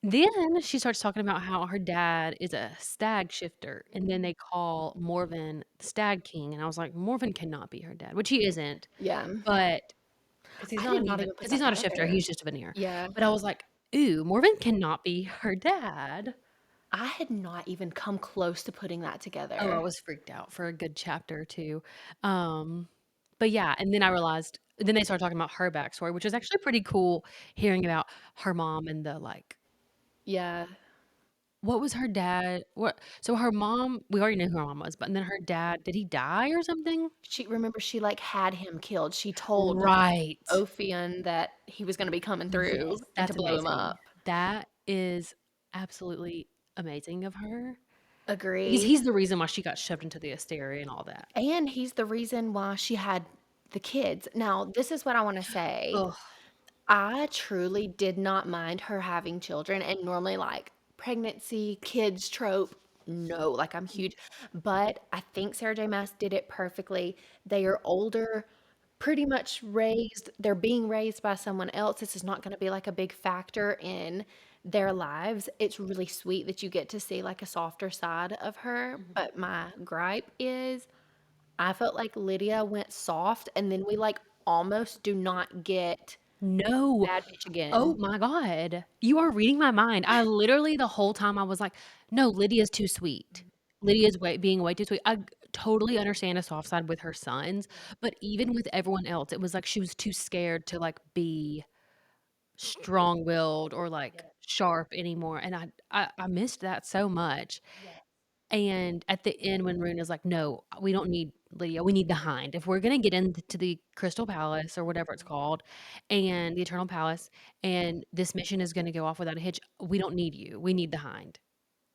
Then she starts talking about how her dad is a stag shifter, and then they call Morven the Stag King, and I was like, "Morven cannot be her dad," which he isn't, Yeah. but I did not even put because he's that not a shifter, together. he's just a veneer. Yeah. But I was like, "Ooh, Morven cannot be her dad." I had not even come close to putting that Oh, I together. was freaked out for a good chapter or 2. Um, but yeah, and then I realized then they started talking about her backstory, which is actually pretty cool hearing about her mom and the, like Yeah. what was her dad what so her mom we already knew who her mom was, but then her dad, did he die or something? She, like, had him killed. She told Right. Ophion that he was gonna be coming through Yes, and to that's blow him amazing. up. That is absolutely amazing of her, because Agreed. he's the reason why she got shoved into the Asteria and all that. And he's the reason why she had the kids. Now, this is what I wanna say. Ugh. I truly did not mind her having children, and normally, like, pregnancy, kids trope, no, like, I'm huge. But I think Sarah J. Maas did it perfectly. They are older, pretty much raised they're being raised by someone else. This is not gonna be, like, a big factor in their lives. It's really sweet that you get to see, like, a softer side of her, Mhm. but my gripe is I felt like Lydia went soft, and then we, like, almost do not get No. bad bitch Oh again. my god. You are reading my mind. I literally the whole time I was like, "No, Lydia's too sweet. Lydia's way too sweet." Totally understand a soft side with her sons, but even with everyone else, it was like she was too scared to, like, be strong-willed or, like, sharp anymore, and I missed that so much. And at the end, when Rune is like, "No, we don't need Lydia, we need the Hind. If we're gonna get into the Crystal Palace or whatever it's called, and the Eternal Palace, and this mission is gonna go off without a hitch, we don't need you. We need the Hind."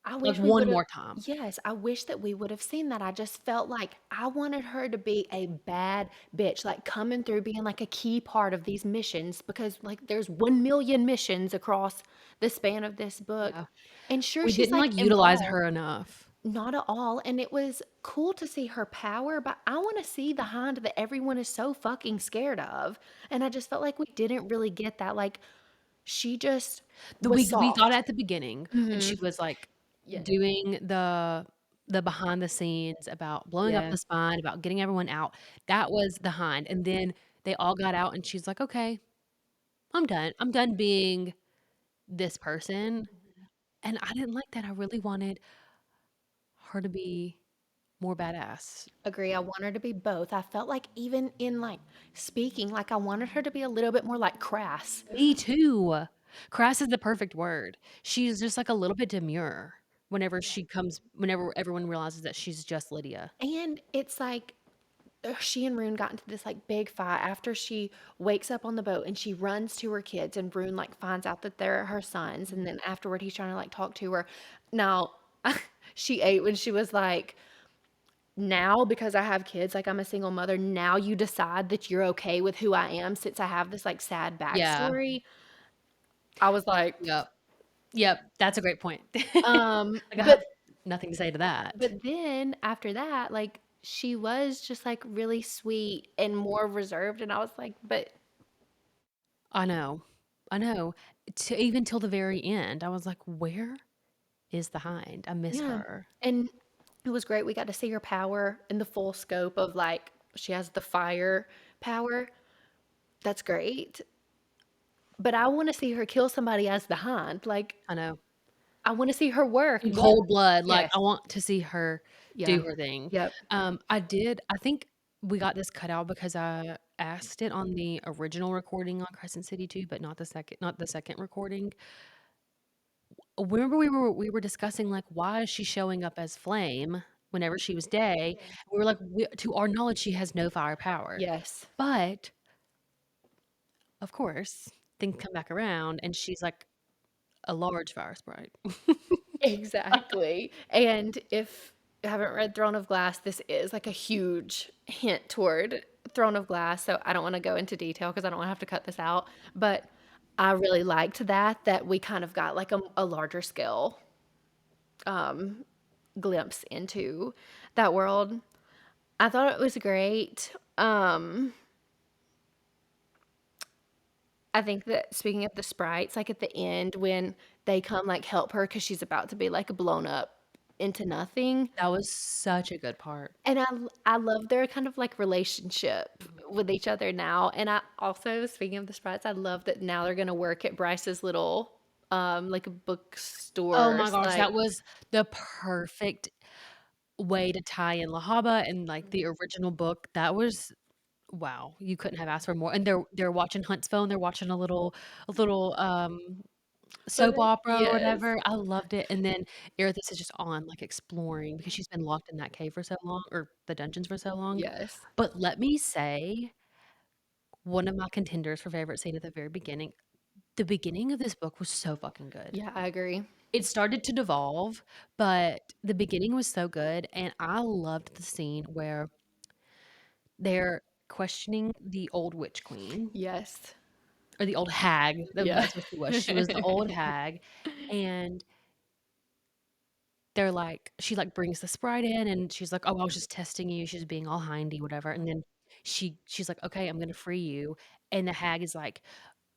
I Like, wish we one would've more time. Yes, I wish that we would've seen that. I just felt like I wanted her to be a bad bitch, like, coming through being, like, a key part of these missions because, like, there's 1,000,000 missions across the span of this book, Yeah. and sure, We she's, didn't, like, like, utilize involved. her enough. Not at all, and it was cool to see her power, but I wanna see the Hind that everyone is so fucking scared of, and I just felt like we didn't really get that, like, she just The was we thought soft. at the beginning when she Mhm. was, like, Yes. doing the behind the scenes about blowing up Yeah. the spine, about getting everyone out, that was the Hind, and then they all got out, and she's like, "Okay, I'm done. I'm done being this person," and I didn't like that. I really wanted her to be more badass. Agree, I want her to be both. I felt like even in, like, speaking, like, I wanted her to be a little bit more like Crass, Me too. Crass is the perfect word. She's just, like, a little bit demure whenever everyone realizes that she's just Lydia. and it's like, she and Rune got into this, like, big fight after she wakes up on the boat and she runs to her kids, and Rune, like, finds out that they're her sons, and then afterward, he's trying to, like, talk to her. Now, she ate when she was like, "Now, because I have kids, like, I'm a single mother, now you decide that you're okay with who I am since I have this, like, sad Yeah. backstory." I was like, Yep. Yep, that's a great point. Like, I but have nothing to say to that. then after that, like, she was just, like, really sweet and more reserved, and I was like, "But" I know. I know. To even till the very end, I was like, "Where is the Hind? I miss yeah, her." and it was great. We got to see her power in the full scope of, like, she has the fire power. That's great, but I wanna see her kill somebody as the Hind, like, I know. I wanna see her work. In What cold blood, like, Yes. I want to see her Yeah. do her thing. Yep. I think we got this cut out because I asked it on the original recording on Crescent City too, but not the second recording. Remember we were discussing, like, why is she showing up as Flame whenever she was Day? We were like, to our knowledge, she has no fire power. Yes. But, of course, things come back around, and she's like a large fire sprite. Exactly, and if you haven't read Throne of Glass, this is, like, a huge hint toward Throne of Glass, so I don't wanna go into detail because I don't wanna have to cut this out, but I really liked that we kind of got, like, a larger scale, glimpse into that world. I thought it was great. I think that speaking of the sprites, like, at the end when they come, like, help her because she's about to be, like, blown up into nothing. That was such a good part. And I love their kind of, like, relationship Mhm. with each other now, and I also, speaking of the sprites, I love that now they're gonna work at Bryce's little, like, a Oh bookstore, my gosh, like that was the perfect way to tie in La Habra and, like, the original book. That was wow, you couldn't have asked for more, and they're watching Huntsville, and they're watching a little soap opera or yes, whatever. I loved it, and then Erithus is just on, like, exploring because she's been locked in that cave for so long or the dungeons for so long. yes. But let me say, one of my contenders for favorite scene at the beginning of this book was so fucking good. Yeah, I agree. It started to devolve, but the beginning was so good, and I loved the scene where they're questioning the old witch queen, Yes. or the old hag, Yeah. that's what she was. She was the old hag, and they're like she, like, brings the sprite in, and she's like, "Oh, I was just testing you." She's being all hindy, whatever, and then she's like, "Okay, I'm gonna free you," and the hag is like,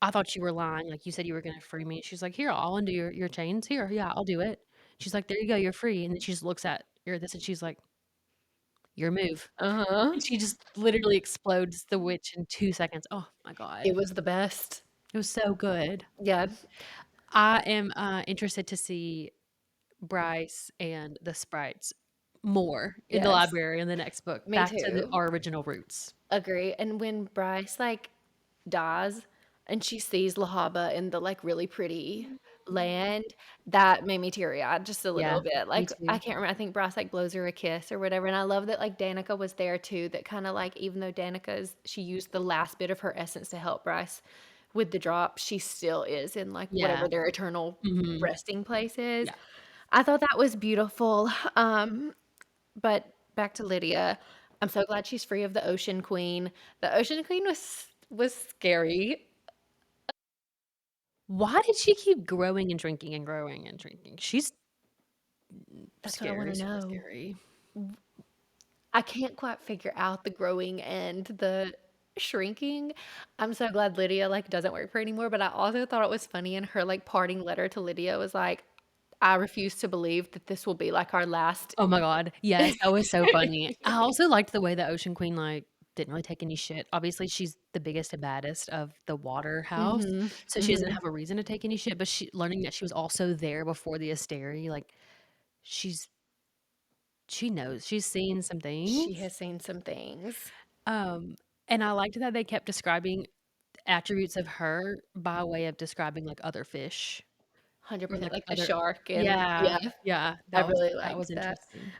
"I thought you were lying, like, you said you were gonna free me." She's like, "Here, I'll undo your chains. Here, yeah, I'll do it." She's like, "There you go, you're free," and then she just looks at Iridis, and she's like, "Your move." Uh-huh. And she just literally explodes the witch in 2 seconds. Oh my It god. was the best. It was so good. Yeah. I am, interested to see Bryce and the sprites more in the Yes. library in the next book, Me back to too. our original roots. Agree, and when Bryce, like, dies and she sees Lahaba in the, like, really pretty land, that made me teary-eyed just a Yeah, little bit, me like, I too. can't remember, I think Bryce, like, blows her a kiss or whatever, and I love that, like, Danica was there too, that kinda, like, even though Danica's she used the last bit of her essence to help Bryce with the drop, she still is in, like, Yeah. whatever their eternal Mhm. resting place is. Yeah. I thought that was beautiful, but back to Lydia, I'm so glad she's free of the Ocean Queen. The Ocean Queen was scary. Why did she keep growing and drinking and growing and drinking? She's That's what I scary, wanna super know. scary. I can't quite figure out the growing and the shrinking. I'm so glad Lydia, like, doesn't work for her anymore, but I also thought it was funny in her, like, parting letter to Lydia was like, "I refuse to believe that this will be, like, our last." Oh my god. Yes, that was so funny. I also liked the way the Ocean Queen, like, didn't really take any shit. Obviously, she's the biggest and baddest of the water house, Mhm, so she doesn't mhm. have a reason to take any shit, but learning that she was also there before the Asteri, like, she's she knows. She's seen some She things. has seen some things. Um, and I liked that they kept describing attributes of her by way of describing, like, other fish or, 100%, like, like the other shark and yeah, yeah. yeah, I that was really that was liked that. interesting.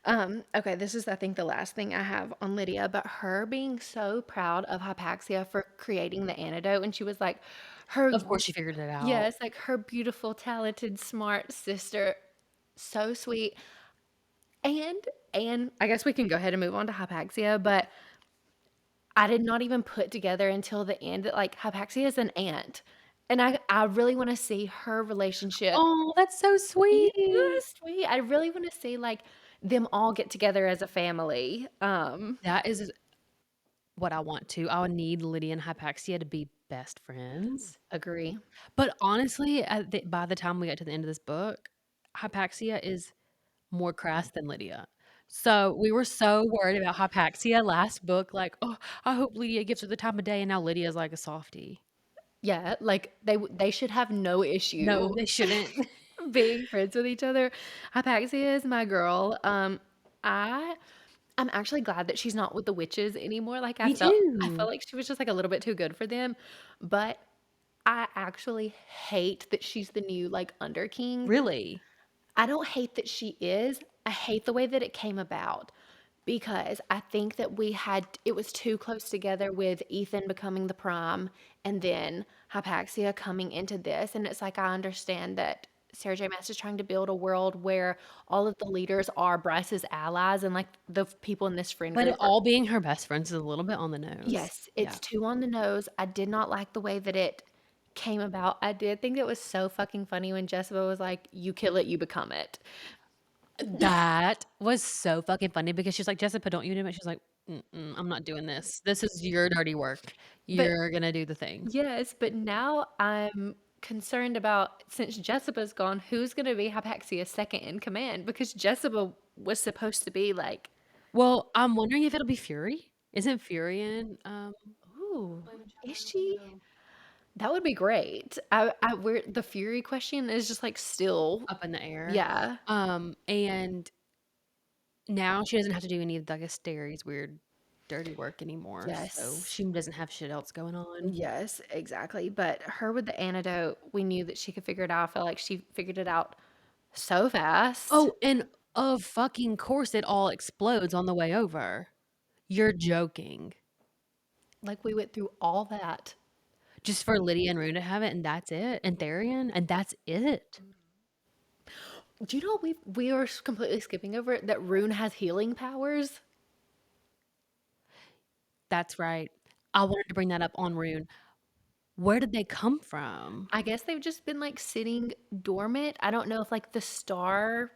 Okay, this is, I think, the last thing I have on Lydia, but her being so proud of Hypaxia for creating the antidote, and she was like, her, Of course, she figured it out. yes, like her beautiful, talented, smart sister, so sweet. And I guess we can go ahead and move on to Hypaxia, but I did not even put together until the end that like Hypaxia is an aunt, and I really want to see her relationship. Oh, that's so Yeah, sweet. sweet. I really wanna see, like, them all get together as a family. That is what I want to. I would need Lydia and Hypaxia to be best friends. Agree. But honestly, by the time we get to the end of this book, Hypaxia is more crass than Lydia. So, we were so worried about Hypaxia last book, like, "Oh, I hope Lydia gives her the time of day," and now Lydia's like a softie. Yeah, like, they should have no No, issue they shouldn't. being friends with each other. Hypaxia is my girl. I I'm actually glad that she's not with the witches anymore, like, Me I felt too. like she was just, like, a little bit too good for them, but I actually hate that she's the new, like, Underking. Really? I don't hate that she is, I hate the way that it came about because I think that it was too close together with Ethan becoming the prime and then Hypaxia coming into this, and it's like, I understand that Sarah J. Maas is trying to build a world where all of the leaders are Bryce's allies and, like, the people in this friend But it group are. all being her best friends is a little bit on the nose. Yes, Yeah. it's too on the nose. I did not like the way that it came about. I did think it was so fucking funny when Jessica was like, "You kill it, you become it." That was so fucking funny because she's like, "Jessica, don't you do it?" She's like, "Mm-mm, I'm not doing this. This is your dirty work. But You're gonna do the thing." yes, but now I'm concerned about since Jessica's gone, who's gonna be Hypaxia's second in command? Because Jessica was supposed to be like, Well, I'm wondering if it'll be Fury. Isn't Fury in, "Ooh, Flame and is Shadow? she?" So That would be great. Where the Fury question is just like still, up in the air. yeah, And now she doesn't have to do any of, like, Asteri's weird dirty work anymore, so yes. she doesn't have shit else going on. Yes, exactly, but her with the antidote, we knew that she could figure it out. I felt like she figured it out so fast. Oh, and of fucking course it all explodes on the way over. You're joking. Like, we went through all that. Just for Lydia and Rune to have it, and that's it? And Therian, and that's it? Do you know we are completely skipping over it, that Rune has healing powers? That's right. I wanted to bring that up on Rune. Where did they come from? I guess they've just been, like, sitting dormant. I don't know if, like, the star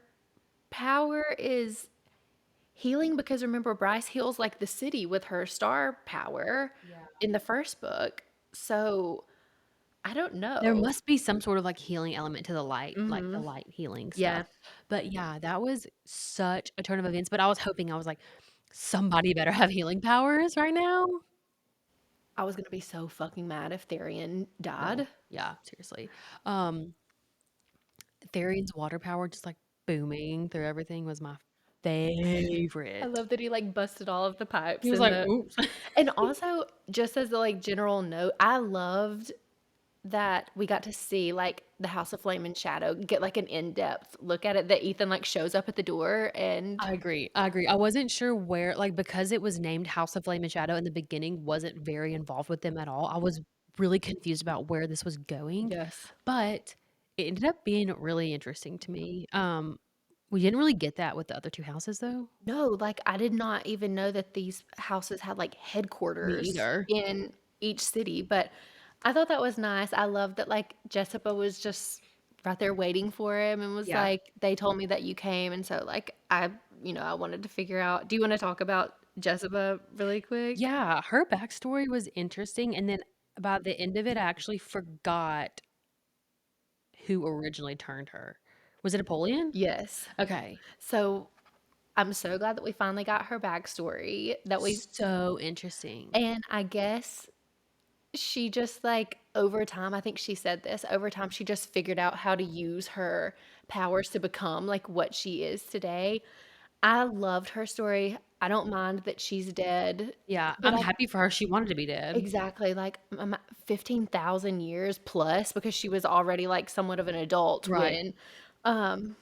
power is healing because remember Bryce heals, like, the city with her star power Yeah. in the first book. So, I don't There know. must be some sort of, like, healing element to the light, like, the Mhm. light healing stuff. Yeah. But, yeah, that was such a turn of events, but I was hoping, I was like, "Somebody better have healing powers right now." I was gonna be so fucking mad if Therian No. died. Yeah, seriously. Um, Therian's water power just, like, booming through everything was my I favorite. love that he, like, busted all of the He pipes was in like, the "Oops." and also, just as a, like, general note, I loved that we got to see, like, the House of Flame and Shadow get, like, an in-depth look at it, that Ethan, like, shows up at the door and I agree, I agree. I wasn't sure where, like, because it was named House of Flame and Shadow in the beginning, wasn't very involved with them at all. I was really confused about where this was going, yes. but it ended up being really interesting to me. We didn't really get that with the other 2 houses, though. No, like, I did not even know that these houses had, like, Me headquarters either. in each city, but I thought that was nice. I love that, like, Jessica was just right there waiting for him and was Yeah. like, "They told me that you came," and so, like, I wanted to figure out do you wanna talk about Jessica really quick? Yeah, her backstory was interesting, and then by the end of it, I actually forgot who originally turned her. Was it Napoleon? Yes. Okay. So, I'm so glad that we finally got her backstory, that we So interesting. and I guess she just, like, over time I think she said this, over time she just figured out how to use her powers to become, like, what she is today. I loved her story. I don't mind that she's dead, Yeah, but I'm I happy for her, she wanted to be dead. exactly, like, 15,000 years plus because she was already, like, somewhat of an adult Right. when, um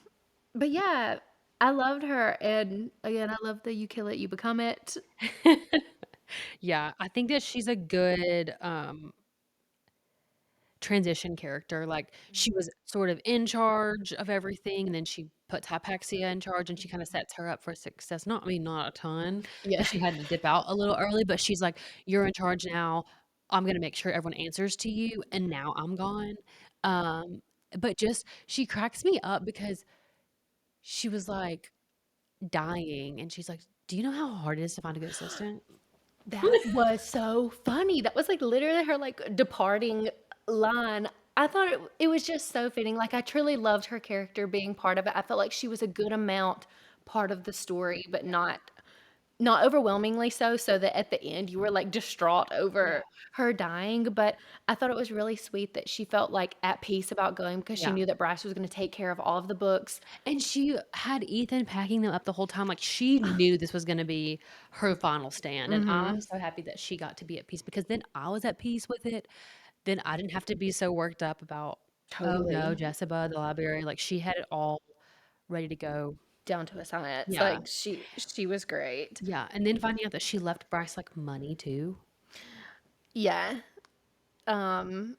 but yeah, I loved her, and again, I love the "You kill it, you become it." Yeah, I think that she's a good, transition character, like, she was sort of in charge of everything, and then she puts Hypaxia in charge, and she kinda sets her up for success. Not I mean, not a ton, Yeah. because she had to dip out a little early, but she's like, "You're in charge now. I'm gonna make sure everyone answers to you, and now I'm gone." But just she cracks me up because she was, like, dying, and she's like, "Do you know how hard it is to find a good assistant?" That was so funny. That was, like, literally her, like, departing line. I thought it was just so fitting, like, I truly loved her character being part of it. I felt like she was a good amount part of the story, but not overwhelmingly so, so that at the end you were, like, distraught Yeah, over her dying, but I thought it was really sweet that she felt, like, at peace about going because she yeah. knew that Bryce was gonna take care of all of the books. And she had Ethan packing them up the whole time, like, she knew this was gonna be her final stand, and I'm Mhm. so happy that she got to be at peace because then I was at peace with it. Then I didn't have to be so worked up about, "Oh, no, Totally. Jessica, the library," like, she had it all ready to go. Down to a science, Yeah, like, she was great. yeah, and then finding out that she left Bryce, like, money too, Yeah. Um,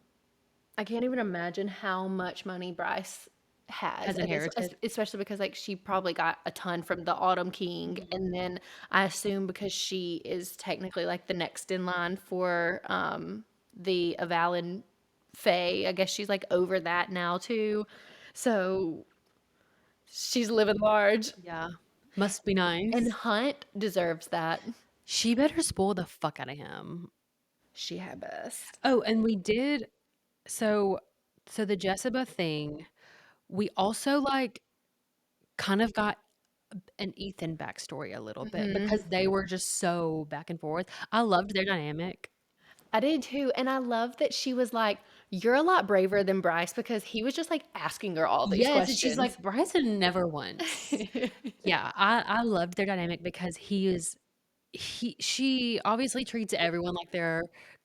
I can't even imagine how much money Bryce has has at this es inherited. especially because, like, she probably got a ton from the Autumn King, Mhm. and then I assume because she is technically, like, the next in line for, the Avalon Fae, I guess she's, like, over that now too. So, she's living large, Yeah, must be and nice. Hunt deserves that. She better spoil the fuck outta him. She had best. Oh, and we did so so the Jessica thing, we also, like, kind of got an Ethan backstory a little bit Mhm. because they were just so back and forth. I loved their dynamic. I did too, and I love that she was like, "You're a lot braver than Bryce," because he was just, like, asking her all these Yes, and she's questions. like, "Bryson never once." Yeah, I loved their dynamic because he she obviously treats everyone like they're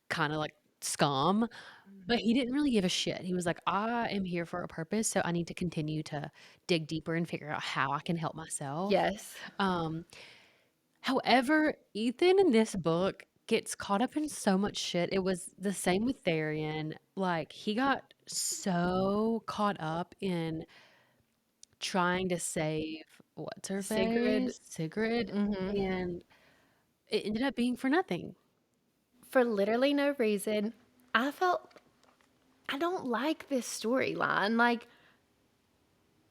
kinda like scum, but he didn't really give a shit. He was like, "I am here for a purpose, so I need to continue to dig deeper and figure out how I can help myself." Yes. Um, However, Ethan in this book gets caught up in so much shit. It was the same with Tharian. Like, he got so caught up in trying to save what's her Sigrid face? Sigrid, mhm. and it ended up being for nothing. For literally no reason, I felt I don't like this storyline, like,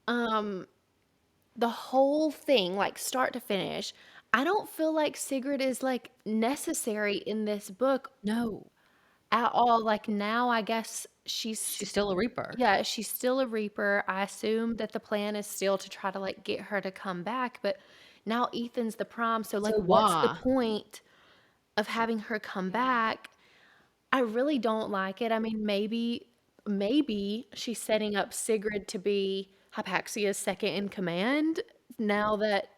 um, the whole thing, like, start to finish, I don't feel like Sigrid is, like, necessary in this book No, at all, like, now I guess she's still a Reaper. yeah, she's still a Reaper. I assume that the plan is still to try to, like, get her to come back, but now Ethan's the prime, so, like, So what's the why? point of having her come Yeah. back? I really don't like it. I mean, maybe she's setting up Sigrid to be Hypaxia's second in command now that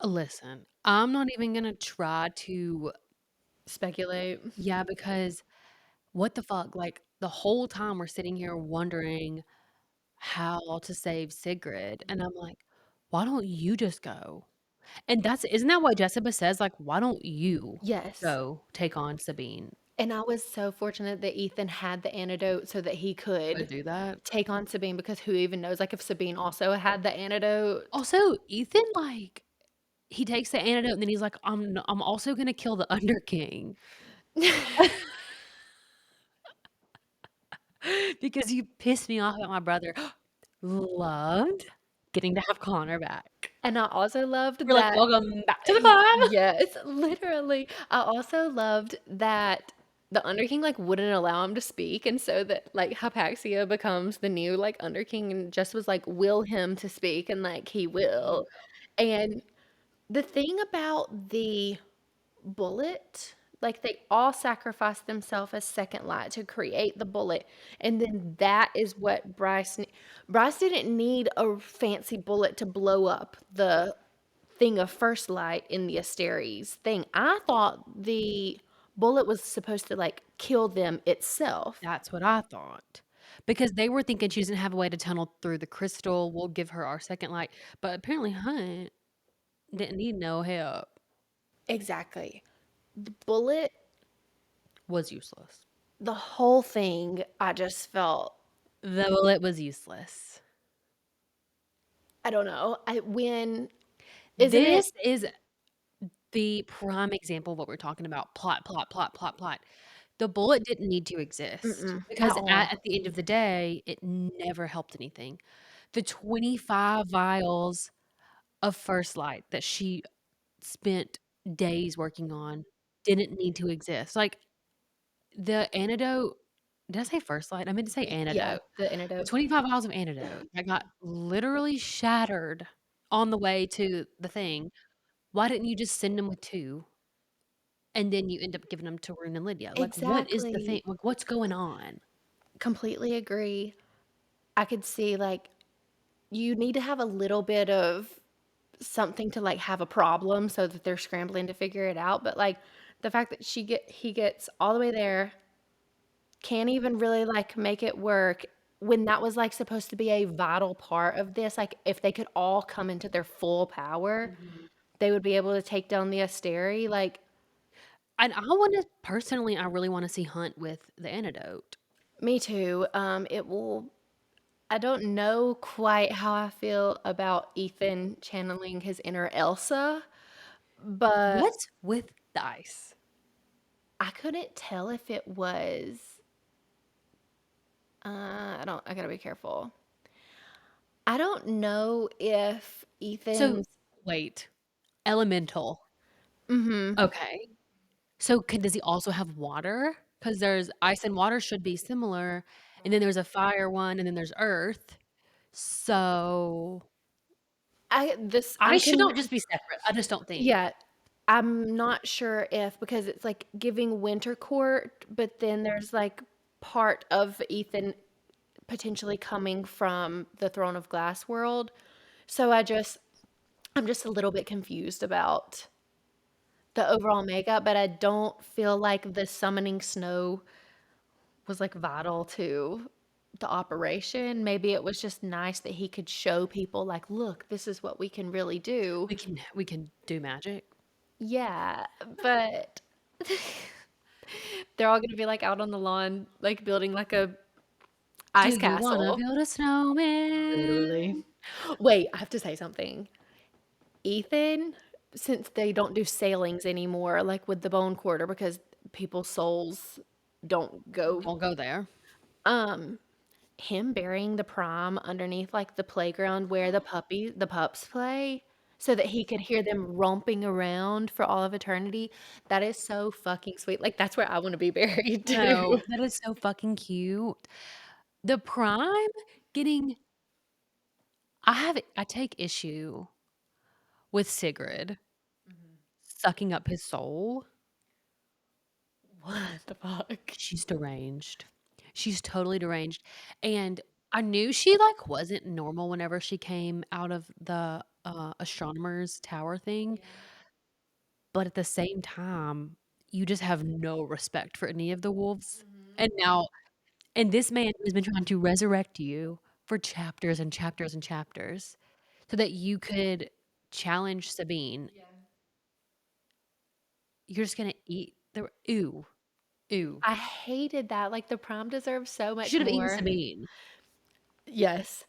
Listen, I'm not even gonna try to speculate. yeah, because what the fuck? Like, the whole time we're sitting here wondering how to save Sigrid, and I'm like, "Why don't you just go?" And that's isn't that what Jessica says? Like, "Why don't you Yes. go take on Sabine?" And I was so fortunate that Ethan had the antidote so that he Could could do that. take on Sabine because who even knows, like, if Sabine also had the antidote. Also, Ethan, like, he takes the antidote and then he's like, I'm also gonna kill the Under King because you pissed me off about my brother." Loved getting to have Connor back. And I also loved We're like, that "Welcome back to the club." yes, literally. I also loved that the Under King, like, wouldn't allow him to speak, and so that, like, Hypaxia becomes the new, like, Under King and just was like, "Will him to speak," and, like, he He will. will. And the thing about the bullet, like, they all sacrificed themselves as second light to create the bullet, and then that is what Bryce didn't need a fancy bullet to blow up the thing of first light in the Asteres thing. I thought the bullet was supposed to, like, kill them itself. That's what I thought. Because they were thinking she doesn't have a way to tunnel through the crystal, we'll give her our second light, but apparently Hunt didn't need no help. Exactly. The bullet, Was useless. the whole thing, I just felt The bullet was useless. I don't know. I when isn't it This is the prime example of what we're talking about. Plot, plot, plot, plot, plot. The bullet didn't need to exist mm-mm, at because all. at the end of the day, it never helped anything. The 25 vials of First Light that she spent days working on didn't need to exist. Like, the antidote did I say First Light? I meant to say Yeah, antidote. the The antidote. 25 vials of antidote that got literally shattered on the way to the thing Why didn't you just send them with 2, and then you end up giving them to Rune and Lydia? Like, what is the thing? Exactly. Like, what's going on? Completely agree. I could see, like, you need to have a little bit of something to, like, have a problem so that they're scrambling to figure it out, but, like, the fact that he gets all the way there, can't even really, like, make it work when that was, like, supposed to be a vital part of this, like, if they could all come into their full power, Mhm. they would be able to take down the Asteri, like, And I wanna personally, I really wanna see Hunt with the antidote. me too, it will I don't know quite how I feel about Ethan channeling his inner Elsa, but What's with the ice? I couldn't tell if it was, I gotta be careful. I don't know if So Ethan's wait, elemental. mhm. Okay. So does he also have water? Because there's ice and water should be similar, and then there's a fire one, and then there's earth. So I'm ice should con not just be separate, I just don't think. yeah, I'm not sure if because it's, like, giving Winter Court, but then there's, like, part of Ethan potentially coming from the Throne of Glass world. So I'm just a little bit confused about the overall makeup, but I don't feel like the summoning snow was, like, vital to the operation. Maybe it was just nice that he could show people, like, "Look, this is what we can really do." We can do magic. Yeah, but they're all gonna be, like, out on the lawn, like, building, like, a Do ice you wanna castle. build a snowman? Literally. Wait, I have to say something. Ethan, since they don't do sailings anymore, like with the Bone Quarter, because people's souls don't go, Don't go there. um, him burying the prom underneath, like, the playground where the pups play, so that he could hear them romping around for all of eternity, that is so fucking sweet, like, that's where I wanna be buried too. No, that is so fucking cute. The Prime getting I take issue with Sigrid sucking up his soul. What the fuck? She's deranged. She's totally deranged, and I knew she, like, wasn't normal whenever she came out of the, astronomer's tower thing, but at the same time, you just have no respect for any of the wolves, Mhm. and now and this man has been trying to resurrect you for chapters and chapters and chapters so that you could challenge Sabine. Yeah. You're just gonna eat the ew, ew. I hated that, like, the prom deserves so You much should have eaten more. Sabine. Yes.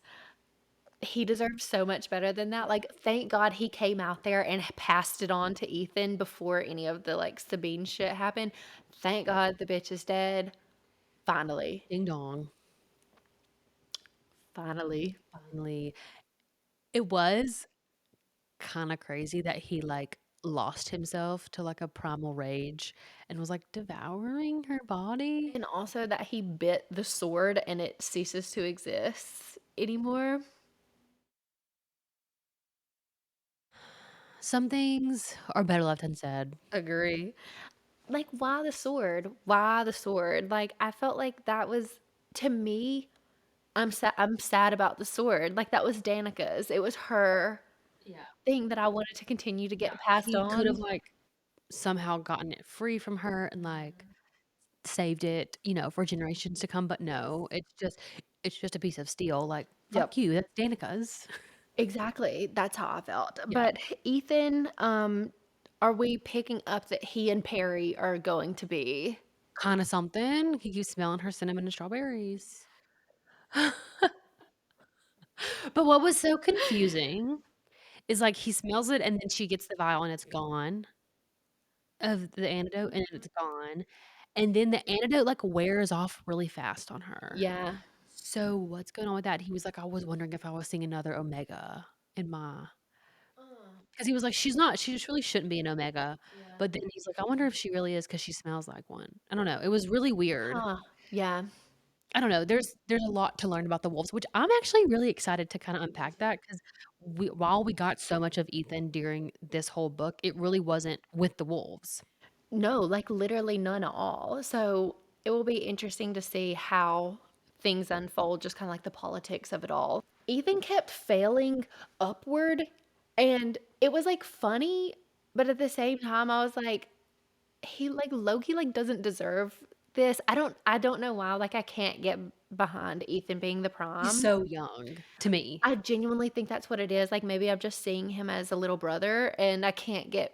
He deserves so much better than that, like, thank God he came out there and passed it on to Ethan before any of the, like, Sabine shit happened. Thank God the bitch is dead. Finally. Ding dong. Finally. Finally. It was kinda crazy that he, like, lost himself to, like, a primal rage and was, like, devouring her body. And also that he bit the sword and it ceases to exist anymore. Some things are better left unsaid. Agree. Like, why the sword? Why the sword? Like, I felt like that was to me, I'm sad about the sword. Like, that was Danica's. It was her Yeah. thing that I wanted to continue to Yeah, get passed he could have, on. like, somehow gotten it free from her and, like, saved it, for generations to come, but Yes. no, it's just a piece of steel, like, "Fuck Yep. you, that's Danica's." Exactly. That's how I felt. Yeah. But Ethan, are we picking up that he and Perry are going to be Kinda something, he keeps smelling her cinnamon and strawberries. But what was so confusing is, like, he smells it and then she gets the vial and it's gone of the antidote and it's gone, and then the antidote, like, wears off really fast on her. Yeah. So, what's going on with that? He was like, "I was wondering if I was seeing another omega in my" Oh, 'cause he was like, she just really shouldn't be an omega," yeah. but then he's like, "I wonder if she really is because she smells like one." I don't know, it was really weird. Huh. Yeah. I don't know, there's a lot to learn about the wolves, which I'm actually really excited to kinda Me unpack too. that because while we got so much of Ethan during this whole book, it really wasn't with the wolves. No, like literally none at all. So it will be interesting to see how things unfold, just kind of like the politics of it all. Ethan kept failing upward, and it was like funny, but at the same time, I was like, he like Loki like doesn't deserve this. I don't know why. Like I can't get behind Ethan being the He's prom. so young to me. I genuinely think that's what it is. Like maybe I'm just seeing him as a little brother and I can't get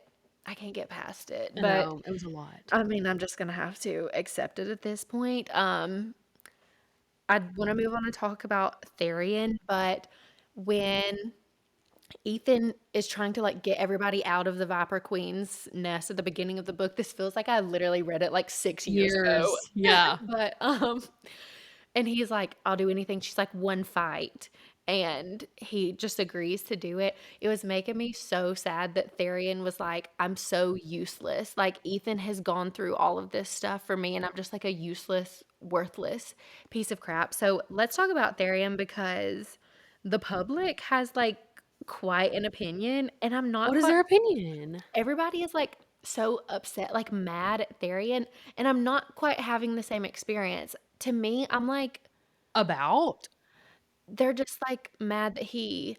past it. I But know, it was a lot. I mean, I'm just gonna have to accept it at this point. I want to move on and talk about Therian, but when Ethan is trying to like get everybody out of the Viper Queen's nest at the beginning of the book, this feels like I literally read it like 6 years ago. Years, yeah. But and he's like, I'll do anything. She's like, one fight. And he just agrees to do it. It was making me so sad that Therian was like, I'm so useless. Like, Ethan has gone through all of this stuff for me, and I'm just like a useless, worthless piece of crap. So let's talk about Therian because the public has like quite an opinion, and I'm not What is quite, their opinion? everybody is like so upset, like mad at Therian, and I'm not quite having the same experience. To me, I'm like, About? they're just like mad that he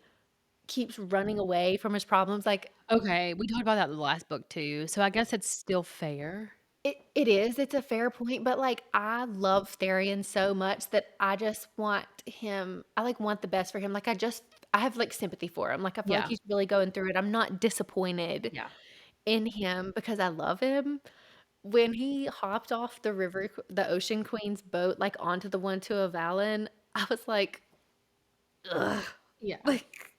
keeps running away from his problems. Like Okay, we talked about that in the last book too, so I guess it's still fair. it is, it's a fair point, but like I love Therian so much that I just want him, I like want the best for him. Like I have like sympathy for him. Like I feel like Yeah, he's really going through it. I'm not disappointed yeah. in him because I love him. When he hopped off the Ocean Queen's boat, like onto the one to Avalon, I was like, ugh, Yeah. like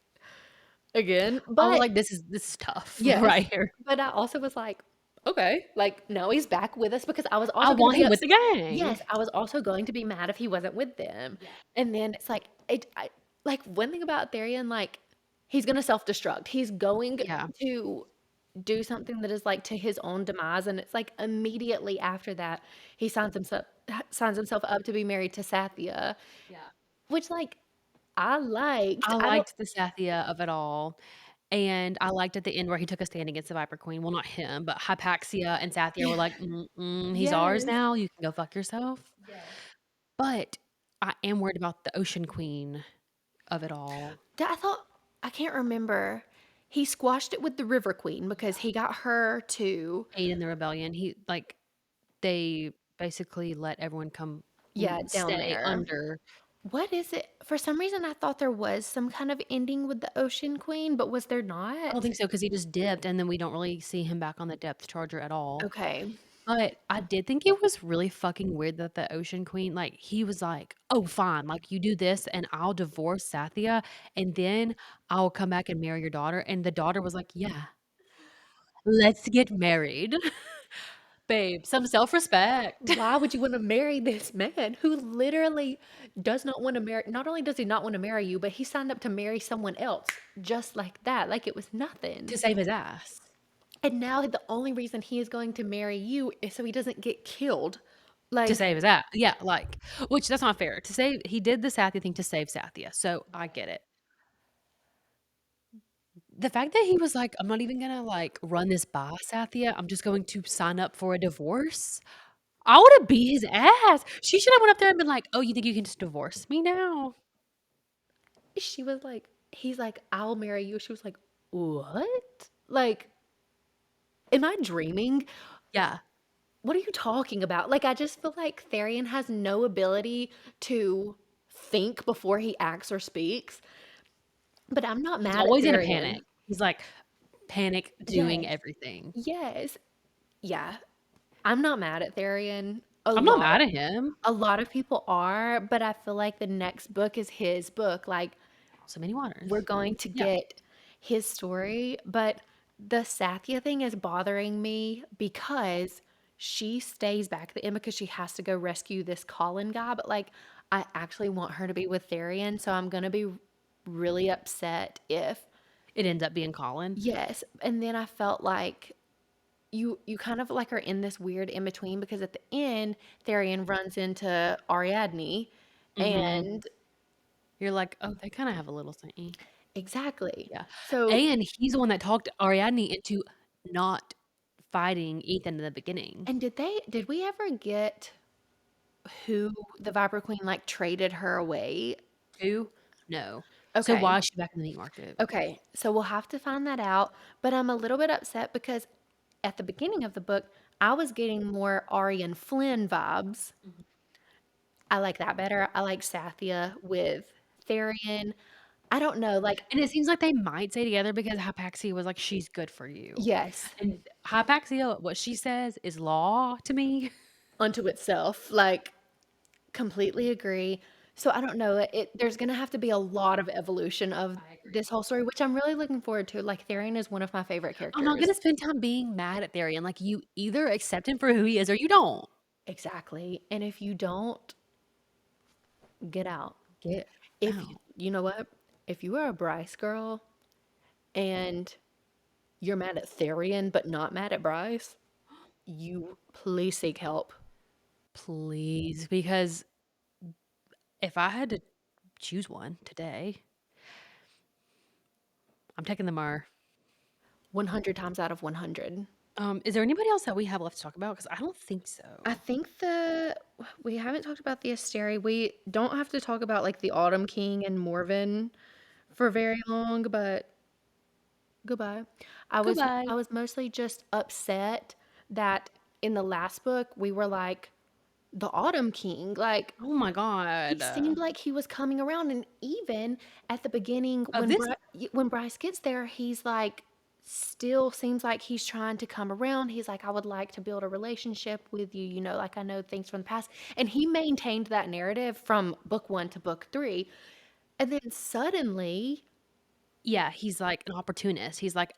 again. I was But like, this is tough yes, right here. but I also was like, okay, like now he's back with us because I was I also going to want be him with the upset. gang. Yes, I was also going to be mad if he wasn't with them. Yeah. And then it's like like one thing about Therian, like he's going to self-destruct. He's going Yeah, to do something that is like to his own demise, and it's like immediately after that he signs himself up to be married to Sathya, yeah. which like I liked. I I don't liked the Sathya of it all, and I liked at the end where he took a stand against the Viper Queen. Well, not him, but Hypaxia and Sathya were like, "Mm-mm, he's ours Yes. now, you can go fuck yourself." Yes. But I am worried about the Ocean Queen of it all. I thought I can't remember. He squashed it with the River Queen because Yeah. he got her to, Aid in the rebellion, they basically let everyone come yeah, down stay there. under. What is it? For some reason, I thought there was some kind of ending with the Ocean Queen, but was there I don't not? think so because he just dipped, and then we don't really see him back on the depth charger at all. Okay. But I did think it was really fucking weird that the Ocean Queen, like, he was like, "Oh, fine, like, you do this and I'll divorce Sathya, and then I'll come back and marry your daughter." And the daughter was like, "Yeah, let's get married." Babe, some self-respect. Why would you want to marry this man who literally does not want to marry? Not only does he not want to marry you, but he signed up to marry someone else just like that, like it was To nothing. save his ass. And now the only reason he is going to marry you is so he doesn't get killed. To Like, save his ass. Yeah, like, which that's not fair. To save he did the Sathya thing to save Sathya, so I get it. The fact that he was like, "I'm not even gonna, like, run this by Sathya, I'm just going to sign up for a divorce." I woulda beat his ass. She should have went up there and been like, "Oh, you think you can just divorce me now?" she was like, he's like, I'll marry you. She was like, what? Like, am I dreaming? Yeah. What are you talking about? Like, I just feel like Therian has no ability to think before he acts or speaks. But I'm not He's mad at always in a Therian. panic. He's, like, panic doing Yes. everything. Yes. Yeah. I'm not mad at Therian. I'm not mad at him. A lot of people are, but I feel like the next book is his book. Like So many we're waters. going to Yeah. get his story, but the Sathya thing is bothering me because she stays back at the end because she has to go rescue this Colin guy, but like I actually want her to be with Therian, so I'm gonna be really upset if It ends up being Colin. yes. And then I felt like you kind of like are in this weird in between because at the end Therian runs into Ariadne Mhm. and You're like, "Oh, they kinda have a little thingy." Exactly. Yeah, So and he's the one that talked Ariadne into not fighting Ethan in the beginning. and did we ever get who the Viper Queen, like, traded her away? 2? No. So Okay. why is she back in the meat market? Okay, so we'll have to find that out, but I'm a little bit upset because at the beginning of the book, I was getting more Ari and Flynn vibes. Mhm. I like that better. I like Sathia with Therian. I don't know, like And it seems like they might stay together because Hypaxia was like, "She's good for you." yes, And Hypaxia, what she says is law to me. unto itself, like, completely agree. So I don't know, there's gonna have to be a lot of evolution of I agree. this whole story, which I'm really looking forward to. Like, Therian is one of my favorite I'm not characters. gonna spend time being mad at Therian, like, you either accept him for who he is or you don't. Exactly, and if you don't, get out. Get If out. you know what? If you are a Bryce girl and you're mad at Therian but not mad at Bryce, you please seek help. Please, because if I had to choose one today, I'm taking the Myrrh. 100 times out of 100. Is there anybody else that we have left to talk about? Because I don't think I so. think we haven't talked about the Asteri. We don't have to talk about like the Autumn King and Morven for very long, but goodbye. I Goodbye. was mostly just upset that in the last book we were like the Autumn King, like Oh my he god. seemed like he was coming around, and even at the beginning Of this When Bryce gets there, he's like still seems like he's trying to come around. He's like, "I would like to build a relationship with you, you know, like I know things from the past." And he maintained that narrative from book 1 to book 3. And then suddenly, yeah, he's like an opportunist. He's like,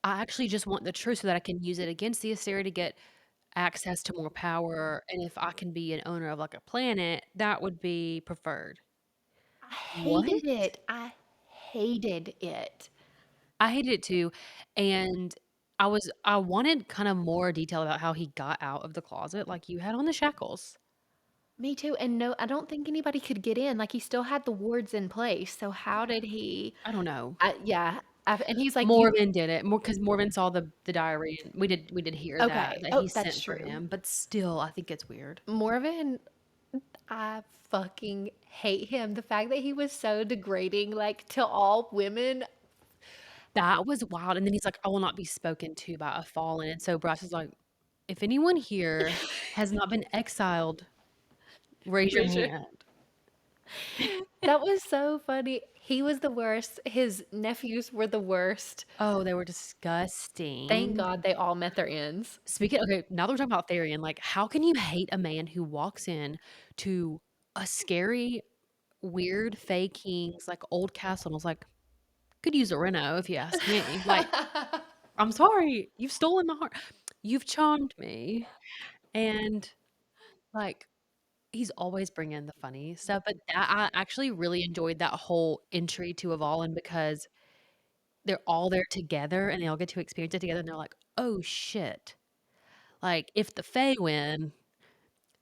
"I actually just want the truth so that I can use it against the Assyria to get access to more power, and if I can be an owner of, like, a planet, that would be preferred." I What? hated it. I hated it. I hated it too, and I wanted kind of more detail about how he got out of the closet like you had on the shackles. Me too. And no, I don't think anybody could get in. Like he still had the wards in place. So how did he I don't know. yeah, and he's like, "You Morven did it, more because Morven saw the diary, and we did hear okay. that Oh, he that's sent for true." him, but still, I think it's weird. Morven, I fucking hate him. The fact that he was so degrading, like to all women. That was wild, and then he's like, "I will not be spoken to by a fallen," and so Bryce is like, "If anyone here has not been exiled, raise your Richard. hand." That was so funny. He was the worst. His nephews were the worst. Oh, they were Thank disgusting. God they all met their ends. Speaking okay, now that we're talking about Therian, like, how can you hate a man who walks in to a scary, weird, fake king's, like, old castle and was like, "Could use a reno if you ask me." Like, I'm sorry, you've stolen my heart. You've charmed me, and, like, he's always bringing the funny stuff, but that I actually really enjoyed that whole entry to Avalon because they're all there together, and they all get to experience it together, and they're like, "Oh, shit." Like, if the Fae win,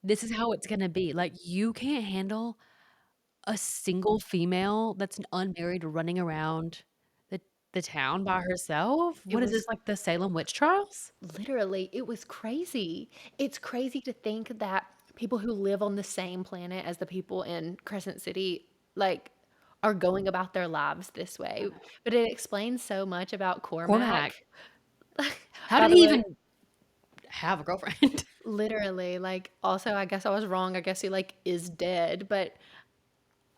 this is how it's gonna be. Like, you can't handle a single female that's an unmarried running around the the town by herself? It What is this, was like the Salem witch trials? literally, it was crazy. It's crazy to think that people who live on the same planet as the people in Crescent City, like, are going about their lives this I way. know. But it explains so much about Cormac, Cormac. how By did the he way, even have a girlfriend? literally, like, also, I guess I was wrong. I guess he, like, is dead, but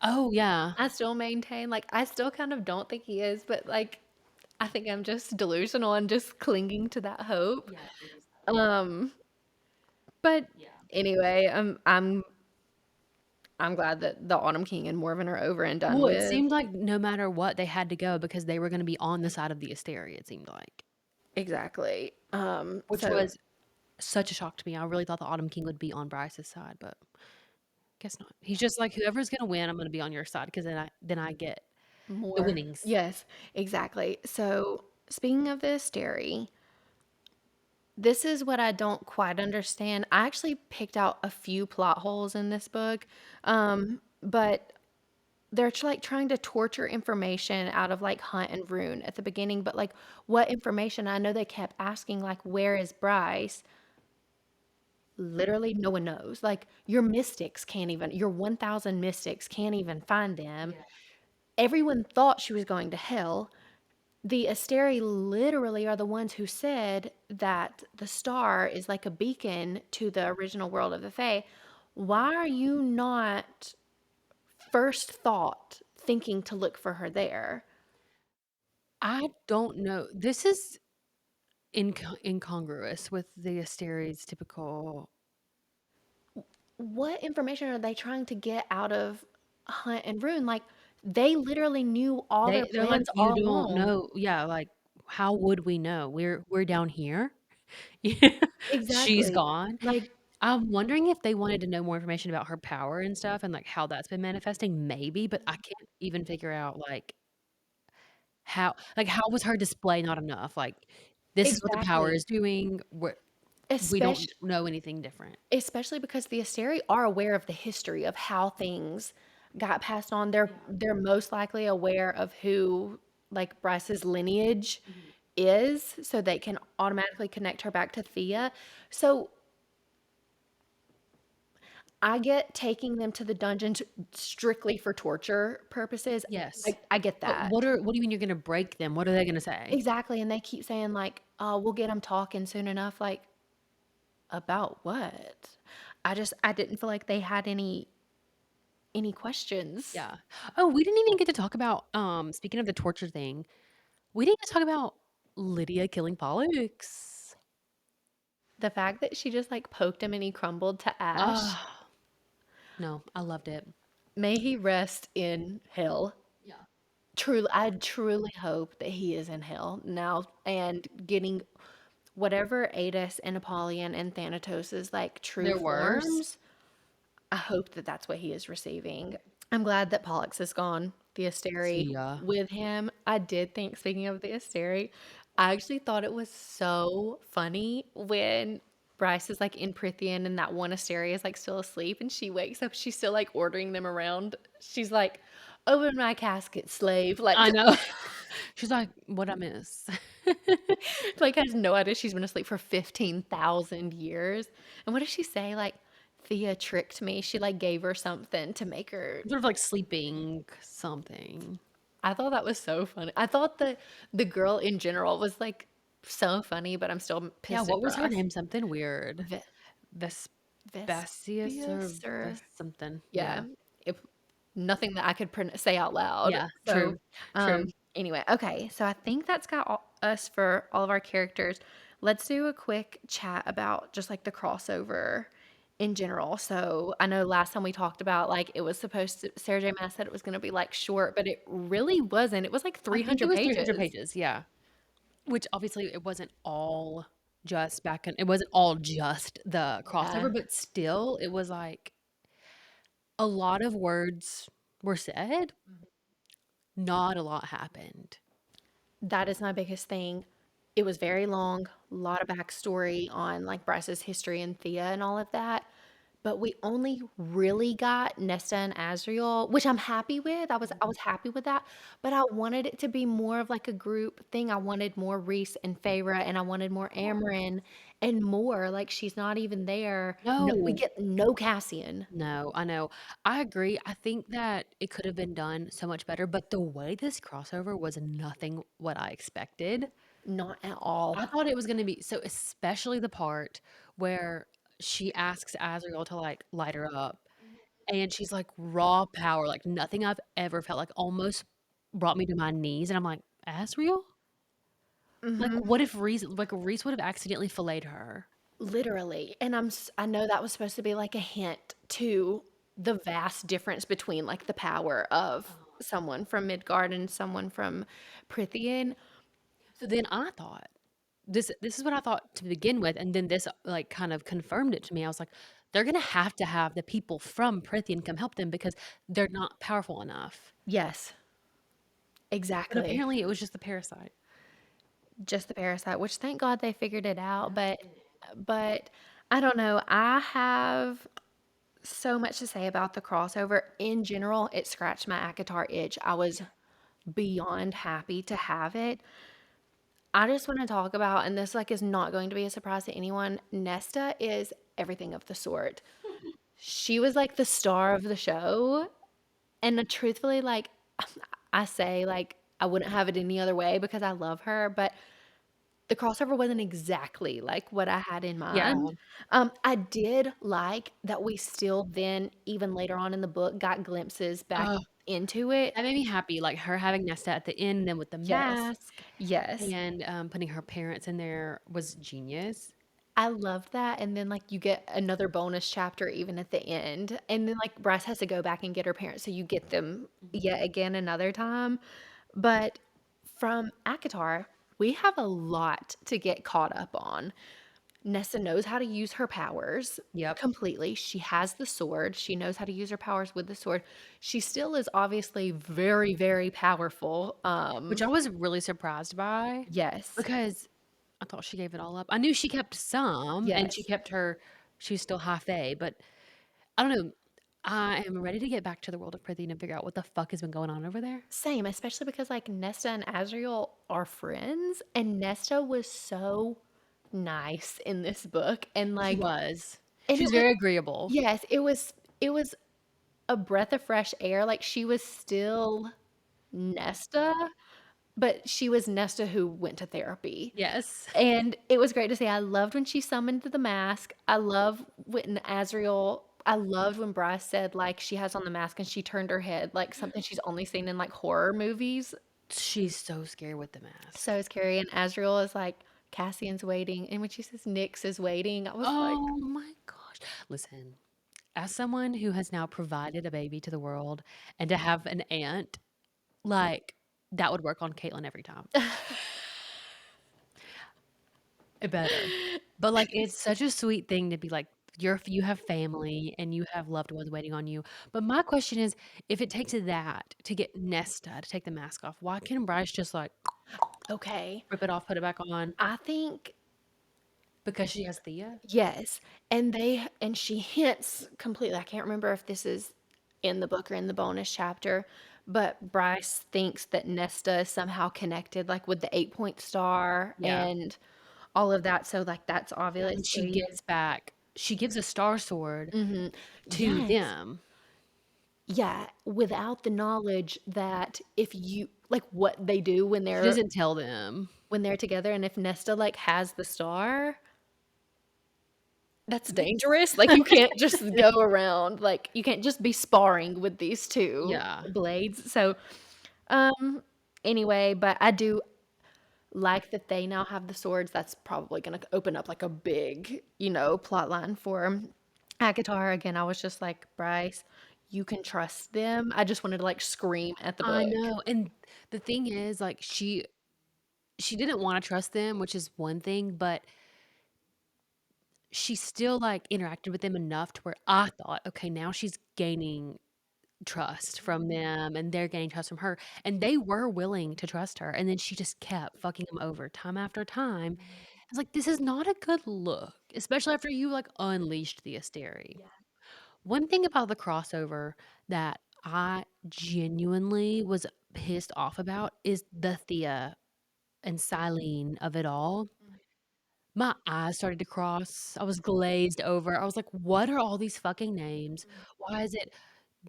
Oh, yeah. I still maintain, like, I still kind of don't think he is, but, like, I think I'm just delusional and just clinging to that hope. Yeah, it is that. Um, but Yeah. anyway, I'm glad that the Autumn King and Morven are over and done Well, it with. seemed like no matter what, they had to go because they were gonna be on the side of the Asteria, it seemed like, Exactly. which was such a shock to me. I really thought the Autumn King would be on Bryce's side, but guess not. He's just like, "Whoever's gonna win, I'm gonna be on your side because then I get the more winnings." yes, exactly. So, speaking of the Asteri, this is what I don't quite understand. I actually picked out a few plot holes in this book, but they're like trying to torture information out of like Hunt and Rune at the beginning, but like what information? I know they kept asking like where is Bryce? Literally no one knows. Like your mystics can't even your 1000 mystics can't even find them. Yeah. Everyone thought she was going to hell. The Asteri literally are the ones who said that the star is like a beacon to the original world of the Fae. Why are you not first thought thinking to look for her there? I don't know. This is incongruous with the Asteri's typical. What information are they trying to get out of Hunt and Rune? Like they literally knew all their They're like, plans "You all don't along. know." Yeah, like, how would we know? We're down here. Yeah, she's Exactly. gone. Like I'm wondering if they wanted to know more information about her power and stuff and, like, how that's been manifesting, maybe, but I can't even figure out, how was her display not enough? Like, this is what the power exactly. is doing, we don't Especially know anything different. Especially because the Asteri are aware of the history of how things got passed on. They're most likely aware of who like Bryce's lineage Mhm. is, so they can automatically connect her back to Thea. So I get taking them to the dungeons strictly for torture purposes. Yes. I get But that. what do you mean you're gonna break them? What are they gonna say? Exactly. And they keep saying like, "Oh, we'll get them talking soon enough." Like, about what? I didn't feel like they had any questions. Yeah. Oh, we didn't even get to talk about, speaking of the torture thing, we didn't get to talk about Lydia killing Pollux. The fact that she just, like, poked him and he crumbled to ash, Ah, no, I loved it. may he rest in hell. Yeah. Truly, I truly hope that he is in hell now and getting whatever Adis and Apollyon and Thanatos' like true They're worse. forms. I hope that that's what he is receiving. I'm glad that Pollux is gone, the Asteri See ya. with him. I did think, speaking of the Asteri, I actually thought it was so funny when Bryce is like in Prithian and that one Asteri is like still asleep and she wakes up, she's still like ordering them around. She's like, open my casket, slave. I Like, know. She's like, "What'd I miss?" like has no idea she's been asleep for 15,000 years. And what does she say? Like, Thea tricked me. She like gave her something to make her. Sort of like sleeping something. I thought that was so funny. I thought the girl in general was like so funny, but I'm still Yeah, pissed at what was her Bryce. name? Something weird. Ve- Vespasius or Vespius or something. yeah, Yeah. if nothing that I could say out loud. Yeah, So, true, true. anyway, okay. So I think that's got us for all of our characters. Let's do a quick chat about just like the crossover in general. So I know last time we talked about like it was supposed to, Sarah J. Maas said it was going to be like short, but it really wasn't. It was like I think it 300 was 300 pages. pages, yeah. Which obviously it wasn't all just the Yeah. crossover, but still, it was like a lot of words were said, not a lot happened. That is my biggest thing. It was very long, a lot of backstory on like Bryce's history and Thea and all of that. But we only really got Nesta and Azriel, which I'm happy with. I was happy with that. But I wanted it to be more of like a group thing. I wanted more Reese and Feyre and I wanted more Amarin and more. Like she's not even there. No, we No. get no Cassian. No, I know. I agree. I think that it could have been done so much better, but the way this crossover was nothing what I expected. Not at all. I thought it was gonna be so especially the part where she asks Azriel to, like, light her up, and she's like, raw power, like, nothing I've ever felt, like, almost brought me to my knees, and I'm like, "Azriel?" Like, what if Reese would have accidentally filleted her? Literally, and I know that was supposed to be like a hint to the vast difference between like the power of someone from Midgard and someone from Prithian. So then I thought this is what I thought to begin with, and then this, like, kind of confirmed it to me. I was like, "They're gonna have to have the people from Prithian come help them because they're not powerful enough." Yes, But exactly. apparently it was just the parasite. Just the parasite, which thank God they figured it out, No but kidding. but I don't know. I have So much to say about the crossover. In general, it scratched my ACOTAR itch. I was beyond happy to have it. I just want to talk about, and this like is not going to be a surprise to anyone. Nesta is everything of the sort. She was like the star of the show, and truthfully, like I say, like I wouldn't have it any other way because I love her, but the crossover wasn't exactly like what I had in Yeah. mind. I did like that we still then, even later on in the book, got glimpses back Oh, into it. that made me happy, like, her having Nesta at the end, and then with the Yes. mask Yes. and, putting her parents in there was genius. I love that, and then, like, you get another bonus chapter even at the end, and then, like, Bryce has to go back and get her parents, so you get them yet again another time, but from ACOTAR, we have a lot to get caught up on. Nessa knows how to use her powers Yep. completely. She has the sword. She knows how to use her powers with the sword. She still is obviously very, very powerful. Which I was really surprised by Yes. because I thought she gave it all up. I knew she kept some and Yes. she was still half A, but I don't know. I am ready to get back to the world of Prithee and figure out what the fuck has been going on over there. Same, especially because like Nesta and Azriel are friends, and Nesta was so nice in this book, and She like, was. and She it was was very agreeable. yes, it was a breath of fresh air. Like she was still Nesta, but she was Nesta who went to therapy. Yes. And it was great to see. I loved when she summoned the mask. I love when Azriel I loved when Bryce said, like, she has on the mask and she turned her head, like something she's only seen in, like, horror movies. She's so scared with the mask. So scary, and Azriel is like, "Cassian's waiting," and when she says, "Nyx is waiting," I was like, Oh my gosh. Listen, as someone who has now provided a baby to the world and to have an aunt, like, that would work on Caitlin every time. It better. But, like, it's such a sweet thing to be like, you have family and you have loved ones waiting on you. But my question is, if it takes that to get Nesta to take the mask off, why can't Bryce just, like, "Okay." rip it off, put it back on? I think Because she has Thea? yes, and she hints completely. I can't remember if this is in the book or in the bonus chapter, but Bryce thinks that Nesta is somehow connected, like, with the 8-point star Yeah. and all of that, so, like, that's And obviously she gives a star sword mhm. to Yes. them. Yeah, without the knowledge that if you like, what they do She doesn't tell them. when they're together, and if Nesta, like, has the star, that's dangerous. Like, you can't just go around, like, you can't just be sparring with these 2 Yeah. blades, so, um, anyway, but I do like that they now have the swords. That's probably gonna open up, like, a big, plot line for ACOTAR. Again, I was just like, "Bryce, you can trust them." I just wanted to, like, scream at the I book. know, and the thing is, like, she didn't wanna trust them, which is one thing, but she still, like, interacted with them enough to where I thought, "Okay, now she's gaining trust from them, and they're gaining trust from her," and they were willing to trust her, and then she just kept fucking them over time after time. I was like, "This is not a good look," especially after you, like, unleashed the Asteri. One thing about the crossover that I genuinely was pissed off about is the Thea and Silene of it all. My eyes started to cross. I was glazed over. I was like, "What are all these fucking names? Why is it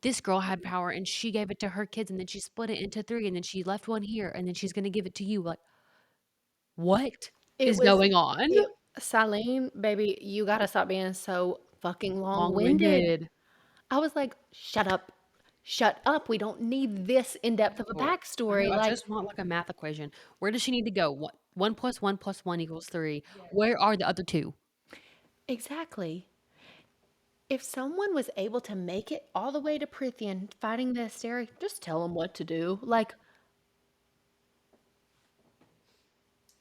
this girl had power and she gave it to her kids, and then she split it into 3, and then she left 1 here, and then she's gonna give it to you." Like, what It is was going on? it Salene, baby, you gotta stop being so fucking long-winded. Long-winded. I was like, "Shut up. Shut up. We don't need this in-depth of a Oh, I know, backstory." I Like just want, like, a math equation. Where does she need to go? What 1 plus 1 plus 1 equals 3. Where are the other 2? exactly. If someone was able to make it all the way to Prithian fighting the Asteri, just tell them what to do. Like,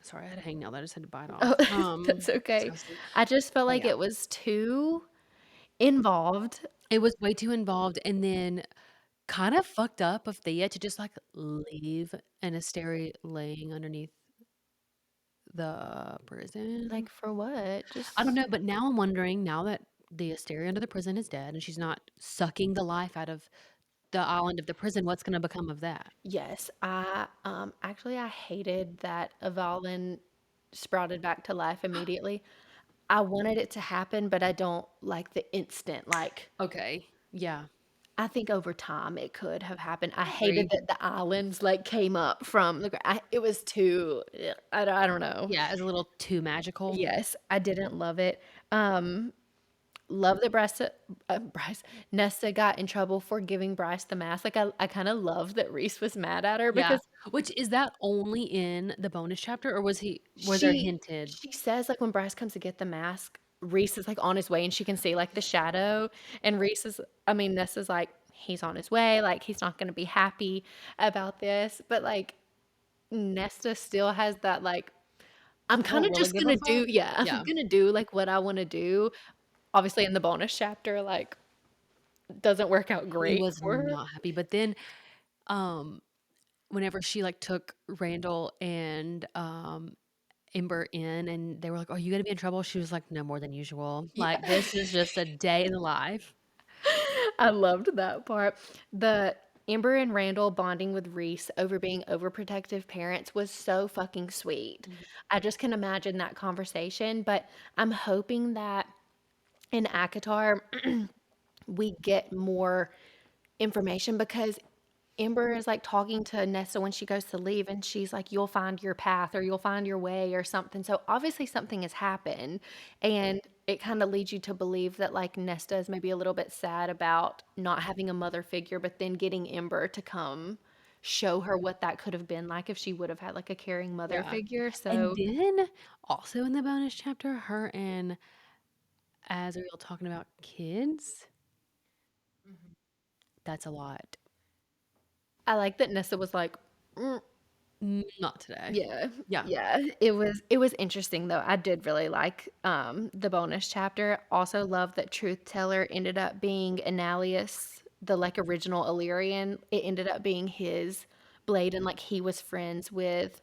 Sorry, I had a hangnail that I just had to bite oh, off. that's okay. Disgusting. I just felt But like yeah, it was too involved. it was way too involved, and then kind of fucked up of Thea to just, like, leave an Asteri laying underneath the prison. Like, for what? I don't Just know, but now I'm wondering, now that the Asteria under the prison is dead and she's not sucking the life out of the island of the prison, what's gonna become of that? Yes, actually I hated that Avalon sprouted back to life immediately. I wanted it to happen, but I don't like the instant, like, Okay. Yeah. I think over time it could have happened. I I hated agree. that the islands, like, came up from the it was too ugh, I don't know. Yeah, it's a little too magical. Yes, I didn't love it. Um, love that Bryce Nesta got in trouble for giving Bryce the mask. Like, I kinda love that Reese was mad at her Yeah. because Which is that only in the bonus chapter, or was there She hinted? she says, like, when Bryce comes to get the mask, Reese is, like, on his way, and she can see, like, the shadow, and Reese is I mean, Nessa's like, "He's on his way, like, he's not gonna be happy about this," but, like, Nesta still has that, like, "I'm I don't kinda really just give a gonna fuck. do" yeah, "I'm Yeah. gonna do, like, what I wanna do." Obviously, in the bonus chapter, like, doesn't work out He great was for her. not happy, but then, um, whenever she, like, took Randall and, Ember in and they were like, "Are you gonna be in trouble?" She was like, "No more than usual." Yeah. Like, "This is just a day in the life." I loved that part. The Amber and Randall bonding with Reese over being overprotective parents was so fucking sweet. Mhm. I just can imagine that conversation, but I'm hoping that in ACOTAR we get more information because Amber is like talking to Nessa when she goes to leave, and she's like, "You'll find your path or you'll find your way or something." So obviously something has happened, and it kind of leads you to believe that like Nesta is maybe a little bit sad about not having a mother figure, but then getting Ember to come show her what that could have been like if she would have had like a caring mother Yeah. figure. And So then, also in the bonus chapter, her and Azriel talking about kids, that's a lot. I like that Nessa was like, "Mm, Not today. yeah, Yeah. yeah, it was interesting though. I did really like, the bonus chapter. Also love that Truth Teller ended up being Annalius, the, like, original Illyrian. It ended up being his blade, and, like, he was friends with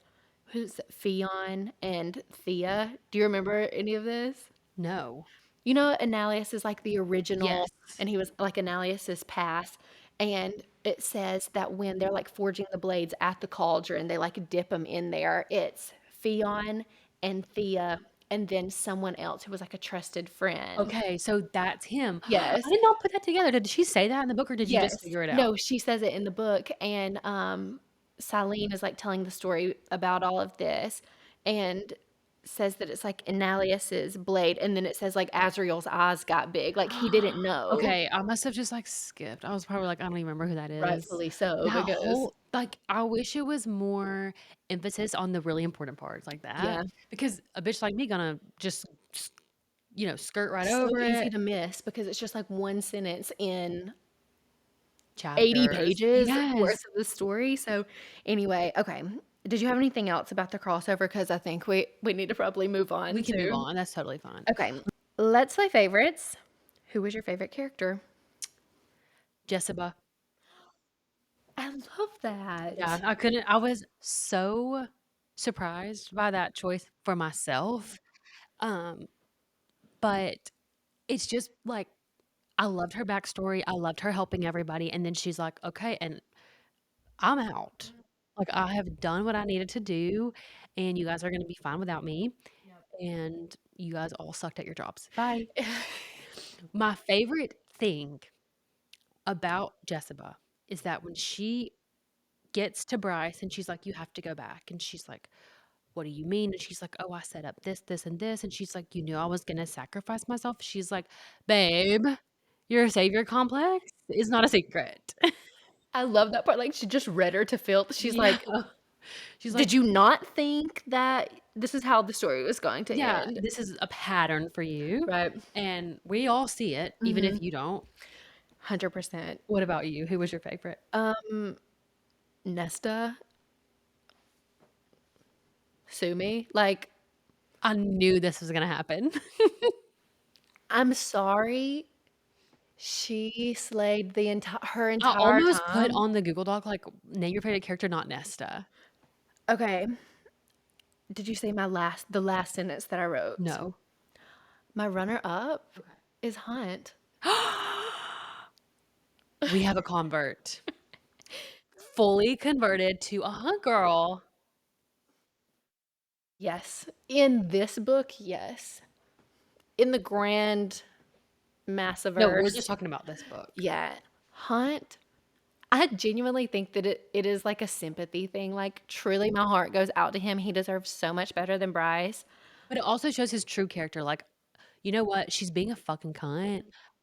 who's it? Theon and Thea. Do you remember any of this? No. You know, Annalius is like the original, Yes. and he was like Annalius's past. And it says that when they're like forging the blades at the cauldron, they like dip them in there. It's Theon and Thea, and then someone else who was like a trusted friend. Okay, so that's him. I Yes. did not put that together. Did she say that in the book, or did you just Yes. figure it out? No, she says it in the book, and, Silene is, like, telling the story about all of this and says that it's, like, Annalius's blade, and then it says, like, Azriel's eyes got big, like, he didn't know. Okay, I must have just, like, skipped. I was probably like, "I don't even remember who that is." Rightfully so, That because whole like, I wish it was more emphasis on the really important parts like that, yeah, because a bitch like me gonna just s skirt right so over easy it. to miss because it's just, like, one sentence in 80 Chapters. pages Yes. worth of the story, so anyway, okay. Did you have anything else about the crossover? Because I think we need to probably move We on can move to on, that's totally fine. okay, let's play favorites. Who was your favorite character? Jessica. I love Yeah, that. I was so surprised by that choice for myself, um, but it's just, like, I loved her backstory, I loved her helping everybody, and then she's like, "Okay, and I'm out. Like, I have done what I needed to do, and you guys are gonna be fine without me, and you guys all sucked at your jobs. Bye." My favorite thing about Jessica is that when she gets to Bryce and she's like, "You have to go back," and she's like, "What do you mean?" And she's like, "Oh, I set up this, this, and this," and she's like, "You knew I was gonna sacrifice myself?" She's like, "Babe, your savior complex is not a secret." I love that part, like, she just read her to filth. She's Yeah. like, She's like, "Did you not think that this is how the story was going to "Yeah, end?" this is a pattern for you, Right. and we all see it, even if Mhm. you don't." 100%. What about you? Who was your favorite? Nesta, sue me. Like, I knew this was gonna happen. I'm sorry she slayed her I entire almost put time. on the Google Doc, like, "Name your favorite character, not Nesta." Okay, did you say the last sentence that I wrote? No. My runner-up? is Hunt. We have a convert. Fully converted to a hunt girl. Yes. In this book, yes. In the grand No, we're massiverse, just talking about this book. yeah. Hunt, I genuinely think that it is like a sympathy thing. Like, truly, my heart goes out to him. He deserves so much better than Bryce. But it also shows his true character, like, you know what? She's being a fucking cunt,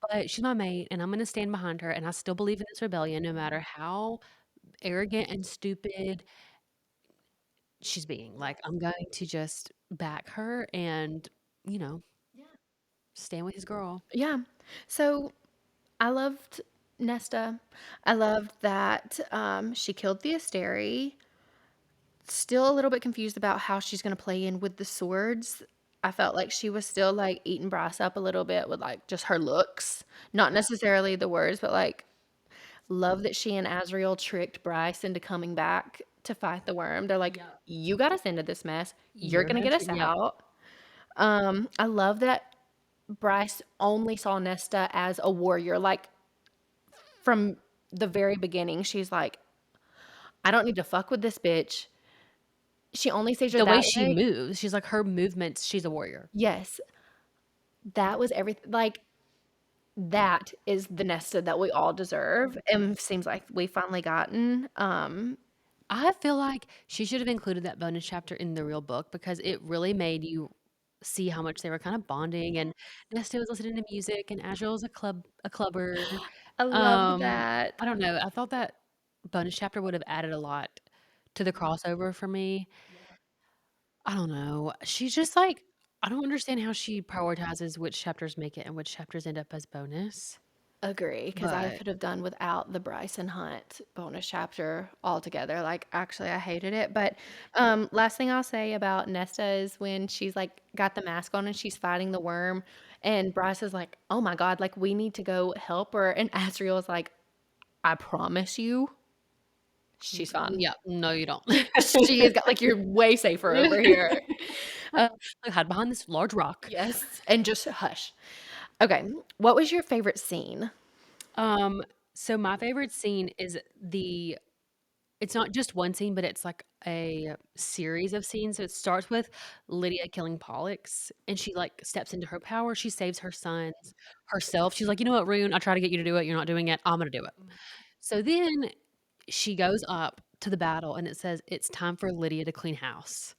but she's my mate, and I'm gonna stand behind her, and I still believe in this rebellion no matter how arrogant and stupid she's being. Like, I'm going to just back her and, you know, stand with his girl. Yeah. So I loved Nesta. I loved that she killed the Asteri. Still a little bit confused about how she's gonna play in with the swords. I felt like she was still, like, eating Bryce up a little bit with, like, just her looks, not necessarily the words, but, like, love that she and Azriel tricked Bryce into coming back to fight the worm. They're like, Yep. "You got us into this mess. You're You're gonna no get us yep. out." I love that Bryce only saw Nesta as a warrior, like, from the very beginning, she's like, "I don't need to fuck with this bitch." She only sees her The way that she way. moves, she's like her movements, she's a warrior. Yes, that was everything. Like, that is the Nesta that we all deserve, and seems like we finally gotten. I feel like she should have included that bonus chapter in the real book because it really made you see how much they were kind of bonding, and Nesta was listening to music and Azrael was a clubber. I loved Um, that. I don't know, I thought that bonus chapter would have added a lot to the crossover for me. I don't know. She's just like I don't understand how she prioritizes which chapters make it and which chapters end up as bonus. Agree, because I But could have done without the Bryson Hunt bonus chapter altogether. Like, actually, I hated it. But last thing I'll say about Nesta is when she's like got the mask on and she's fighting the worm, and Bryce is like, "Oh my God, like we need to go help her," and Asriel is like, "I promise you, she's fine. yeah, no, you don't. She has got like you're way safer over here." Uh, Like hide behind this large rock. yes, and just hush. Okay, what was your favorite scene? Um, so my favorite scene is it's not just one scene, but it's like a series of scenes. So it starts with Lydia killing Pollux and she like steps into her power. She saves her sons herself. She's like, you know what, Rune, I try to get you to do it. You're not doing it. I'm gonna do it. So then she goes up to the battle and it says it's time for Lydia to clean house.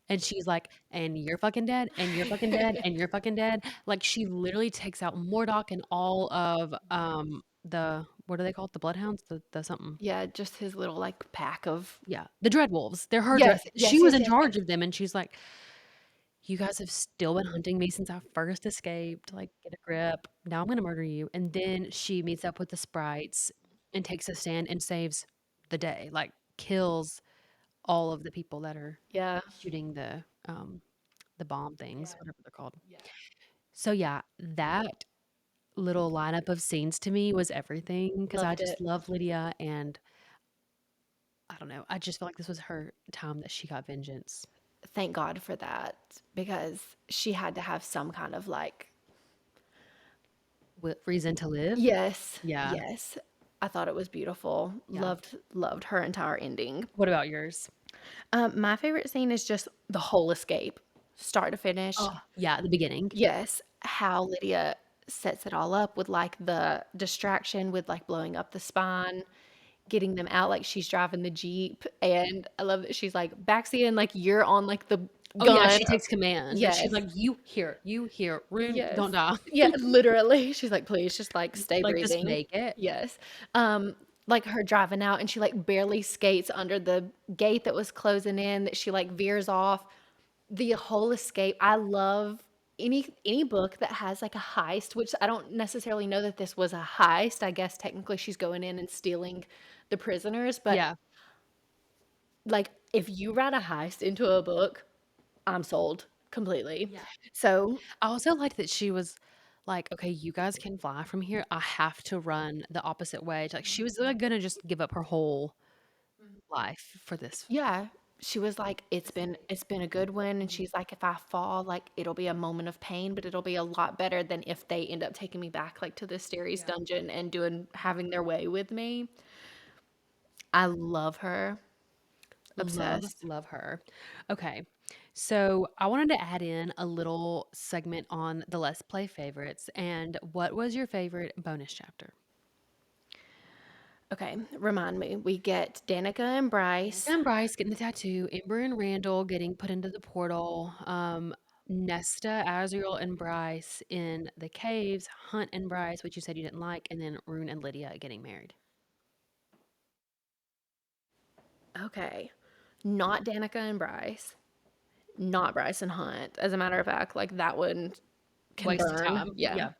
And she's like, "And you're fucking dead, and you're fucking dead, and you're fucking dead." Like, she literally takes out Mordok and all of, the what are they called? The Bloodhounds? The something. Yeah, just his little like pack of Yeah, the Dreadwolves. They're her yes, she yes, was yes, in yes, yes. charge of them, and she's like, "You guys have still been hunting me since I first escaped, like, get a grip. Now I'm gonna murder you." And then she meets up with the sprites and takes a stand and saves the day, like, kills all of the people that are Yeah, shooting the bomb things, whatever they're called. So, yeah, that little lineup of scenes to me was everything because I loved just it. love Lydia, and I don't know, I just feel like this was her time that she got vengeance. Thank God for that because she had to have some kind of like With reason to live? yes, Yeah, yes. I thought it was beautiful. yeah. Loved her entire ending. What about yours? My favorite scene is just the whole escape, start to finish. Oh, yeah, the beginning. Yes, how Lydia sets it all up with, like, the distraction with, like, blowing up the spine, getting them out, like, she's driving the Jeep, and I love that she's, like, "Backseat," and, like, you're on, like, the Oh, yeah, gun she takes command. She's yes, like, you here, Rune, yes. don't die." Yeah, literally, she's like, "Please, just, like, stay Like, just breathing." make it. Yes. Like, her driving out, and she, like, barely skates under the gate that was closing in, that she, like, veers off. The whole escape, I love any book that has, like, a heist, which I don't necessarily know that this was a heist. I guess technically she's going in and stealing the prisoners, but, Yeah. like, if you write a heist into a book, I'm sold completely. So I also liked that she was like, "Okay, you guys can fly from here. I have to run the opposite way." Like, she was, like, gonna just give up her whole life for this. yeah. she was like, "It's been a good one," and she's like, "If I fall, like, it'll be a moment of pain, but it'll be a lot better than if they end up taking me back, like, to the Steries Yeah. dungeon and doing having their way with me." I love her. Love, Obsessed. love her. Okay. So I wanted to add in a little segment on the Let's Play favorites. And what was your favorite bonus chapter? Okay, remind me. We get Danica and Danica Bryce. and Bryce getting the tattoo, Ember and Randall getting put into the portal, Nesta, Azriel, and Bryce in the caves, Hunt and Bryce, which you said you didn't like, and then Rune and Lydia getting married. Okay. Not Danica and Bryce. Not Bryce and Hunt. As a matter of fact, like, that one can Waste of burn. time. Yeah. Yeah.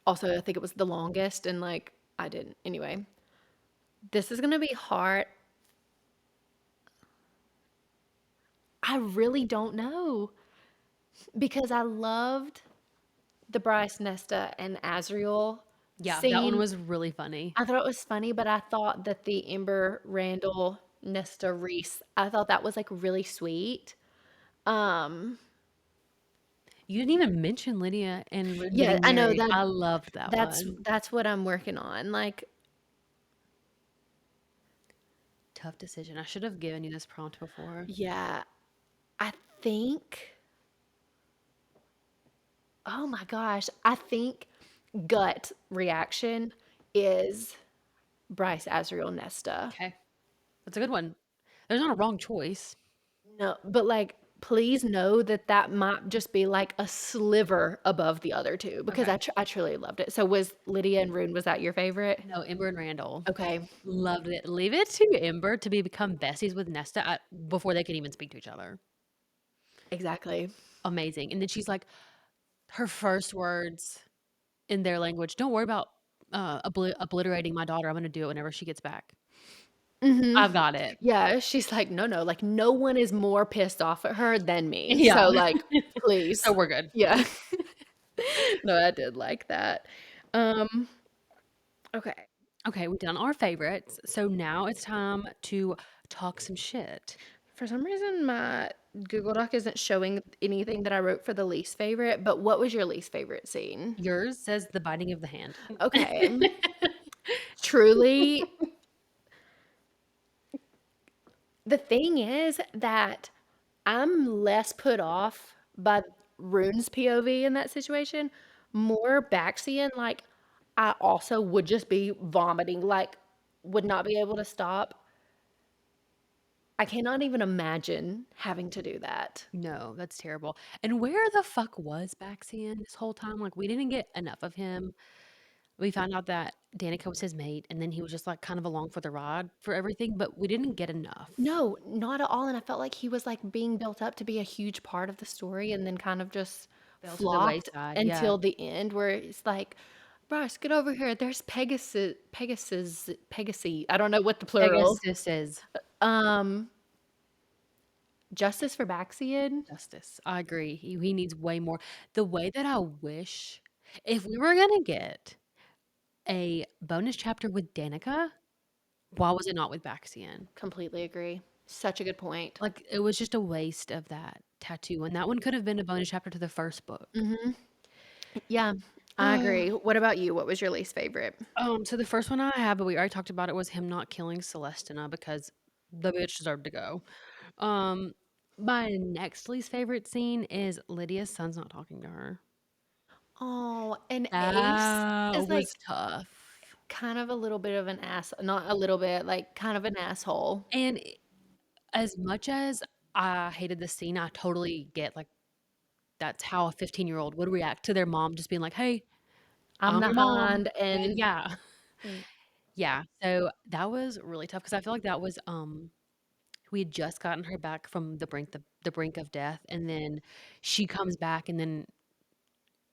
Also, I think it was the longest, and, like, I didn't anyway. This is gonna be hard. I really don't know because I loved the Bryce, Nesta, and Azriel Yeah, that one scene. was really funny. I thought it was funny, but I thought that the Ember, Randall, Nesta, Reese, I thought that was, like, really sweet. Um, You didn't even mention Lydia and Rune yeah, getting I know married. that I loved that that's one. that's what I'm working on. Like, Tough decision. I should have given you this prompt before. yeah, I think, oh my gosh, I think gut reaction is Bryce, Azriel, Nesta. Okay. That's a good one. There's not a wrong choice. No, but, like, please know that that might just be, like, a sliver above the other 2 because Okay. I truly loved it. So was Lydia and Rune, was that your favorite? No, Ember and Randall. Okay, Loved it. Leave it to Ember to become besties with Nesta before they can even speak to each other. exactly. Amazing. And then she's like, her first words in their language, don't worry about obliterating my daughter. I'm going to do it whenever she gets back. Mhm. I've got it. Yeah, she's like, "No, no, like, no one is more pissed off at her than me, Yeah. so, like, So please." we're good. Yeah. No, I did like that. Um, okay. Okay, we've done our favorites. So now it's time to talk some shit. For some reason, my Google Doc isn't showing anything that I wrote for the least favorite, but what was your least favorite scene? Yours says the biting of the hand. Okay. Truly, the thing is that I'm less put off by Rune's POV in that situation, more Baxian, like, I also would just be vomiting, like, would not be able to stop. I cannot even imagine having to do that. No, that's terrible. And where the fuck was Baxian this whole time? Like, we didn't get enough of him. We found out that Danica was his mate, and then he was just like kind of along for the ride for everything, but we didn't get enough. No, not at all, and I felt like he was, like, being built up to be a huge part of the story and then kind of just Fell to the flopped wayside. Yeah. until the end where it's like, "Bryce, get over here. There's Pegasi." I don't know what the plural. Pegasus is Um, Justice for Baxian? justice. I agree. He needs way more. The way that I wish if we were gonna get a bonus chapter with Danica, why was it not with Baxian? Completely agree. Such a good point. Like, it was just a waste of that tattoo, and that one could have been a bonus chapter to the first book. Mhm. Yeah, I agree. What about you? What was your least favorite? So the first one I had, but we already talked about it, was him not killing Celestina because the bitch deserved to go. Um, my next least favorite scene is Lydia's son's not talking to her. Oh, and Ace That is, was like, tough. kind of a little bit of an ass not a little bit, like, kind of an asshole. And as much as I hated the scene, I totally get like that's how a 15-year-old would react to their mom just being like, "Hey, I'm I'm the your mom." hind And and yeah. mm, Yeah. So that was really tough because I feel like that was we had just gotten her back from the brink of death, and then she comes back, and then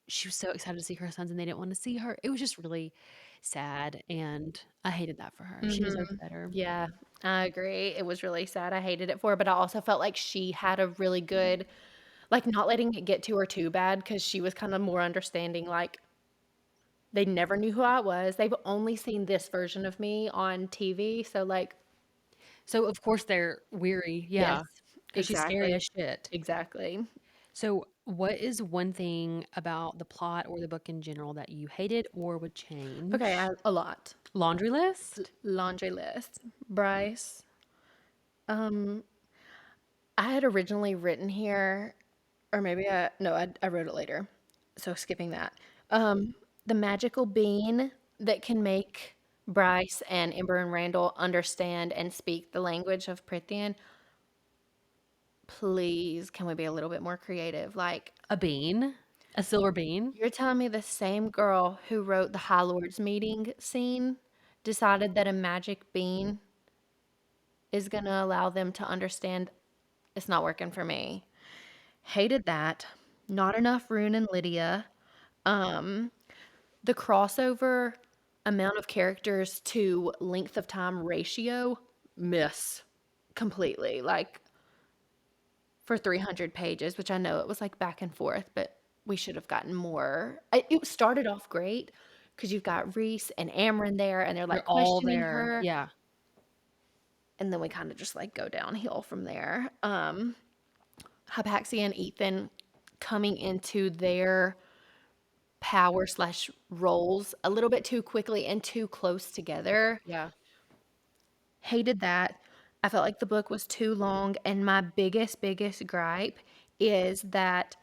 she was so excited to see her sons, and they didn't want to see her. It was just really sad, and I hated that for her. She mhm. deserved better. Yeah, I agree. It was really sad. I hated it for her, but I also felt like she had a really good like, not letting it get to her too bad because she was kinda more understanding, like, they never knew who I was. They've only seen this version of me on TV, so, like, So, of course, they're weary, Yes, yeah, because she's scary exactly, as shit. exactly. So, what is one thing about the plot or the book in general that you hated or would Okay, change? a lot. Laundry list? Laundry list. Bryce. Um, I had originally written here, or maybe no, I wrote it later. So skipping that. Um, the magical bean that can make Bryce and Ember and Randall understand and speak the language of Prithian. Please, can we be a little bit more creative? Like, A bean? A silver bean? you're telling me the same girl who wrote the High Lords meeting scene decided that a magic bean is going to allow them to understand it's not working for me. Hated that. Not enough Rune and Lydia. Um, the crossover amount of characters to length of time ratio, miss completely. Like for 300 pages, which I know it was like back and forth, but we should have gotten more. It started off great because you've got Reese and Amryn there and they're like They're all questioning there. her. Yeah. And then we kind of just like go downhill from there. Hypaxia and Ethan coming into their power slash roles a little bit too quickly and too close together. Yeah. Hated that. I felt like the book was too long. And my biggest gripe is that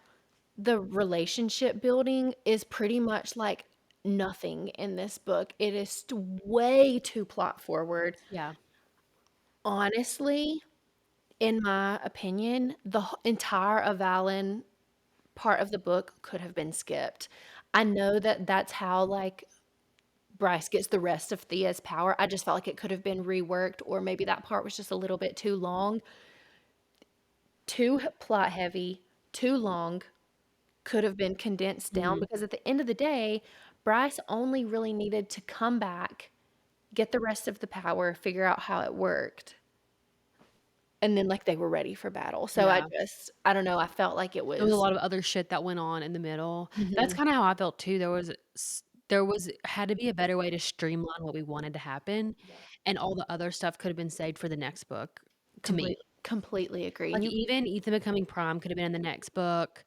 the relationship building is pretty much like nothing in this book. It is way too plot forward. Yeah. Honestly, in my opinion, the entire Avalon part of the book could have been skipped. I know that that's how like Bryce gets the rest of Thea's power. I just felt like it could have been reworked, or maybe that part was just a little bit too long, too plot heavy, too long, could have been condensed down Mhm. because at the end of the day, Bryce only really needed to come back, get the rest of the power, figure out how it worked, and then like they were ready for battle. So Yeah. I don't know, I felt like it There was a was lot of other shit that went on in the middle. That's Mhm. kinda how I felt too. There was had to be a better way to streamline what we wanted to happen, and all the other stuff could have been saved for the next book, to me. Completely agree. Like, even Ethan becoming Prime could have been in the next book.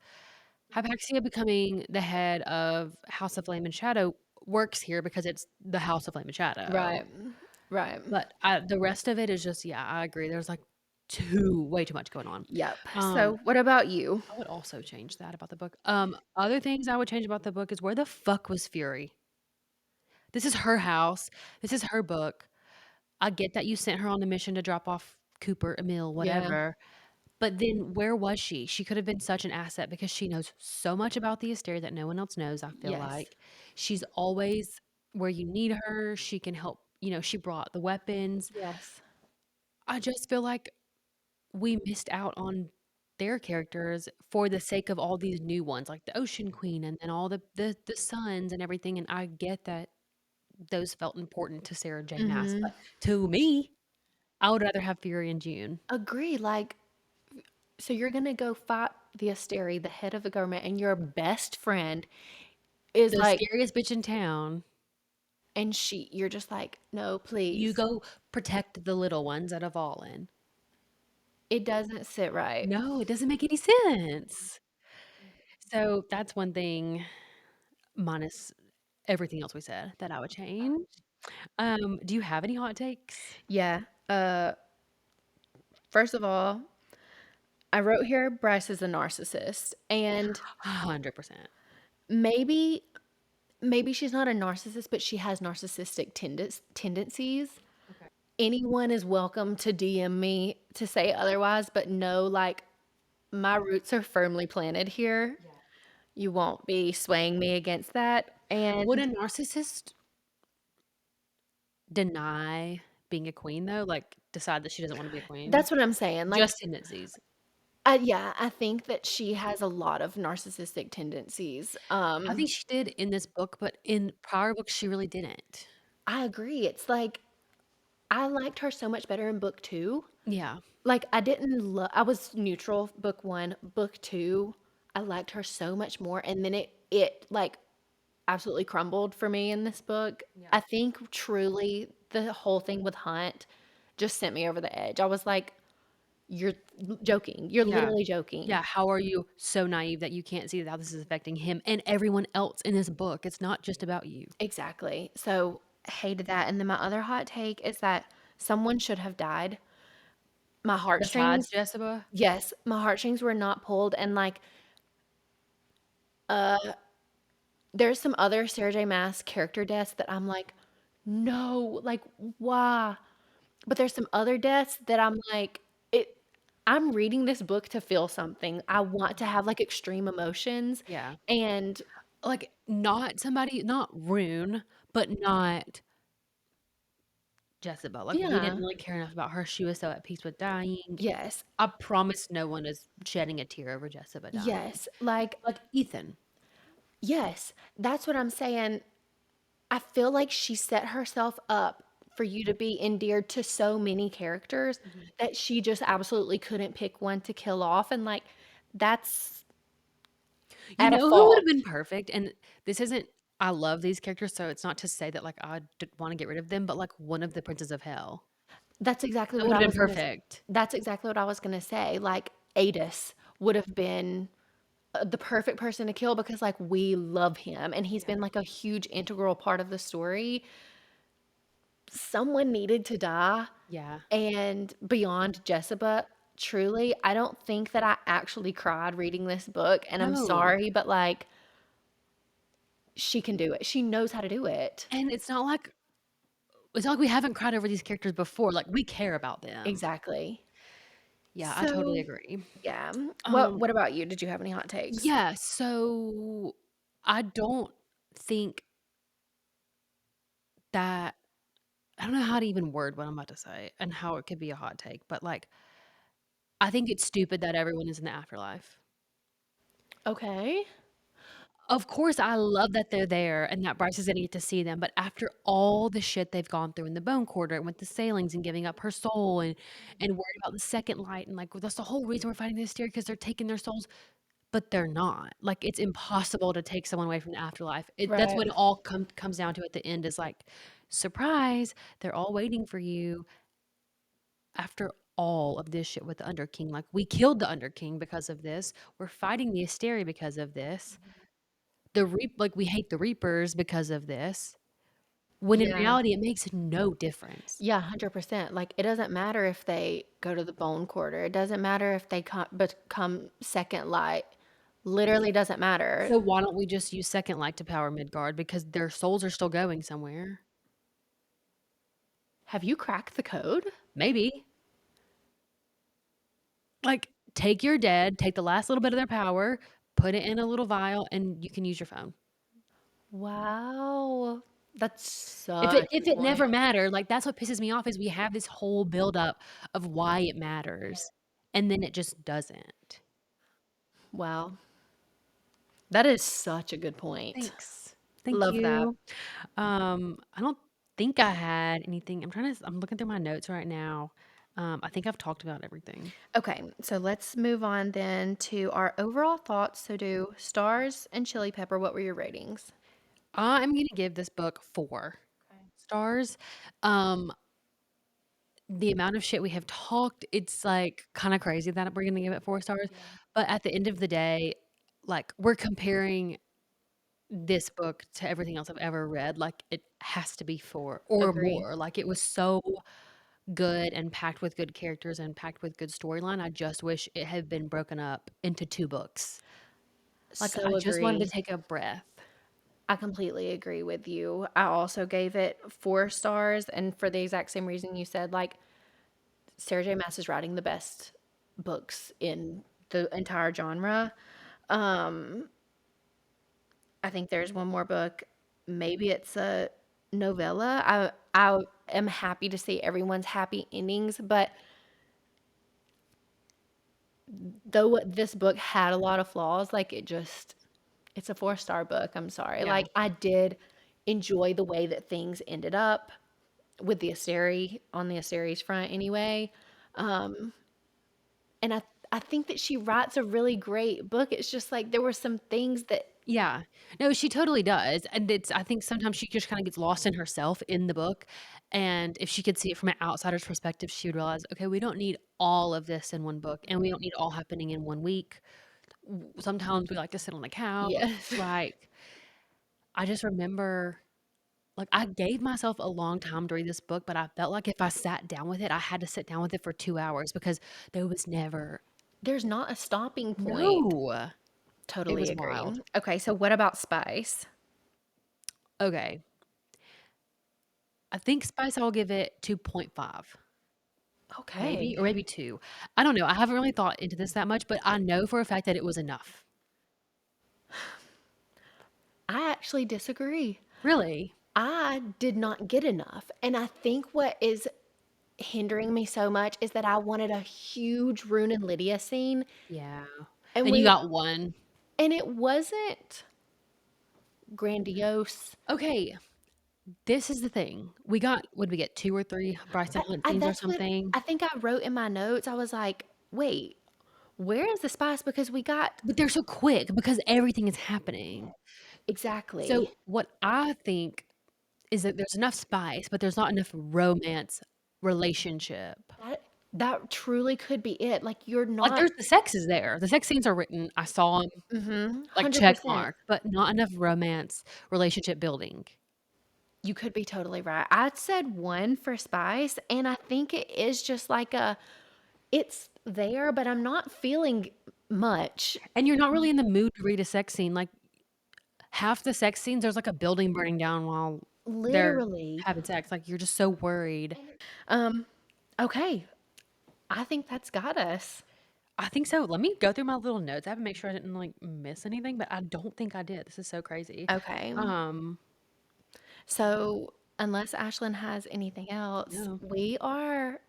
Hypaxia becoming the head of House of Flame and Shadow works here because it's the House of Flame and Shadow. Right. Right. But, the rest of it is just yeah, I agree. There's, like, way too much going on. Yep. Um, So what about you? I would also change that about the book. Other things I would change about the book is where the fuck was Fury? This is her house. This is her book. I get that you sent her on the mission to drop off Cooper, Emil, Yeah. whatever. But then where was she? She could have been such an asset because she knows so much about the Asteria that no one else knows, I feel Yes. like. She's always where you need her. She can help, she brought the weapons. Yes. I just feel like we missed out on their characters for the sake of all these new ones, like the Ocean Queen and all the sons and everything. And I get that those felt important to Sarah J. Maas, Mhm. but to me, I would rather have Fury and June. Agree. Like, so you're gonna go fight the Asteri, the head of the government, and your best friend is The like, scariest bitch in town. and you're just like, no, You please. go protect the little ones that have fallen. It doesn't sit right. No, it doesn't make any sense. So that's one thing, minus everything else we said, that I would change. Do you have any hot takes? Yeah. Uh, First of all, I wrote here Bryce is a narcissist, and 100%. maybe maybe she's not a narcissist, but she has narcissistic tendencies. Okay. Anyone is welcome to DM me to say otherwise, but no, like my roots are firmly planted here. Yeah. You won't be swaying me against that. Would And a narcissist deny being a queen, though? Like, decide that she doesn't wanna be a queen? that's what I'm saying. Like, Just tendencies. yeah, I think that she has a lot of narcissistic tendencies. I think she did in this book, but in prior books, she really didn't. I agree. It's like I liked her so much better in book two. Yeah. Like I didn't love. I was neutral book one, book two. I liked her so much more, and then it like absolutely crumbled for me in this book. Yeah. I think truly the whole thing with Hunt. just sent me over the edge. I was like, "You're joking. You're Yeah. literally joking." Yeah, how are you so naive that you can't see how this is affecting him and everyone else in this book? It's not just about you. Exactly. So, hated that, and then my other hot take is that someone should have died. My Besides heartstrings Jessica? Yes, my heartstrings were not pulled, and, like, there's some other Sarah J. Maas character deaths that I'm like, "No, like, why?" But there's some other deaths that I'm like, I'm reading this book to feel something. I want to have, like, extreme emotions, Yeah. and Like, not somebody not Rune, but not Jezebel. Like, we didn't yeah. really care enough about her. She was so at peace with dying. Yes. I promise no one is shedding a tear over Jessica dying. Yes. Like, Like Ethan. yes, that's what I'm saying. I feel like she set herself up for you to be endeared to so many characters Mhm. that she just absolutely couldn't pick one to kill off, and, like, that's You at a know who would have fault. been perfect? And this isn't I love these characters, so it's not to say that, like, I wanna get rid of them, but, like, one of the Princes of Hell. That's exactly That what would I have was been gonna s perfect. That's exactly what I was gonna say, like, Adis would have been, the perfect person to kill because, like, we love him, and he's Yeah. been, like, a huge integral part of the story. Someone needed to die, Yeah. and beyond Jessica, truly, I don't think that I actually cried reading this book, and I'm No. sorry, but, like, she can do it. She knows how to do it. And it's not like we haven't cried over these characters before, like, we care about them. Exactly. Yeah, I totally So, agree. yeah, what Um, what about you? Did you have any hot takes? yeah, so I don't think that I don't know how to even word what I'm about to say and how it could be a hot take, but, like, I think it's stupid that everyone is in the afterlife. Okay. Of course, I love that they're there and that Bryce is gonna get to see them, but after all the shit they've gone through in the Bone Quarter and with the Sailings and giving up her soul and worried about the second light and, like, that's the whole reason we're fighting this theory because 'cause they're taking their souls, but they're not. Like, it's impossible to take someone away from the afterlife. That's Right. what it all comes down to at the end is, like, surprise, they're all waiting for you after all of this shit with the Under King. Like, we killed the Under King because of this. We're fighting the Asteri because of this. We hate the Reapers because of this, when in Yeah. reality, it makes no difference. Yeah, 100%. Like, it doesn't matter if they go to the bone quarter. It doesn't matter if they become second light. Literally doesn't matter. So why don't we just use Second Light to power Midgard because their souls are still going somewhere? Have you cracked the code? Maybe. Like, take your dead, take the last little bit of their power, put it in a little vial, and you can use your phone. Wow. That's If it such a if good it never point. mattered, like, that's what pisses me off is we have this whole buildup of why it matters, and then it just doesn't. Wow. That is such a good point. Thanks. Thank Love that. you. I don't think I had anything. I'm looking through my notes right now. I think I've talked about everything. Okay, so let's move on then to our overall thoughts. So, do stars and chili pepper, what were your ratings? I'm gonna give this book 4 stars. Um, the amount of shit we have talked, it's like kind of crazy that we're gonna give it 4 stars. But at the end of the day, like we're comparing this book to everything else I've ever read. Like it has to be 4 or Agree. more. Like it was so good and packed with good characters and packed with good storyline. I just wish it had been broken up into 2 books. Like, I So just wanted to agree. take a breath. I completely agree with you. I also gave it 4 stars, and for the exact same reason you said, like, Sarah J. Maas is writing the best books in the entire genre. Um, I think there's one more book, maybe it's a novella. I am happy to see everyone's happy endings, but though this book had a lot of flaws, like, it's a 4-star book, I'm sorry. Yeah. Like, I did enjoy the way that things ended up with the Asteri on the Asteri's front anyway. And I I think that she writes a really great book. It's just like there were some things that Yeah. No, she totally does, and it's I think sometimes she just kinda gets lost in herself in the book, and if she could see it from an outsider's perspective, she would realize, "Okay, we don't need all of this in one book, and we don't need it all happening in 1 week. Sometimes we like to sit on the couch." yes. Like, I just remember like, I gave myself a long time to read this book, but I felt like if I sat down with it, I had to sit down with it for 2 hours because there was never There's not a stopping point. No. It Totally was wild. agree. Okay, so what about spice? Okay. I think spice, I'll give it 2.5. Maybe, or Okay. maybe 2. I don't know, I haven't really thought into this that much, but I know for a fact that it was enough. I actually disagree. Really? I did not get enough. And I think what is hindering me so much is that I wanted a huge Rune and Lydia scene Yeah. and And you we got 1. and it wasn't grandiose. Okay, this is the thing. We got would we get 2 or 3 Bryson Hunt scenes or That's what something? I think I wrote in my notes. I was like, "Wait, where is the spice?" Because we got But they're so quick because everything is happening. exactly. So, what I think is that there's enough spice, but there's not enough romance relationship. That that truly could be it. Like you're Like, not there's the sex is there. The sex scenes are written. I saw 'em, mhm, like, check 100%. mark, but not enough romance relationship building. You could be totally right. I said 1 for spice, and I think it is just like a it's there, but I'm not feeling much. And you're not really in the mood to read a sex scene, like, half the sex scenes, there's, like, a building burning down while they're Literally. having sex, like, you're just so worried. Um, okay. I think that's got us. I think so. Let me go through my little notes. I have to make sure I didn't, like, miss anything, but I don't think I did. This is so crazy. Okay. Um, So, unless Ashlyn has anything else, no. we are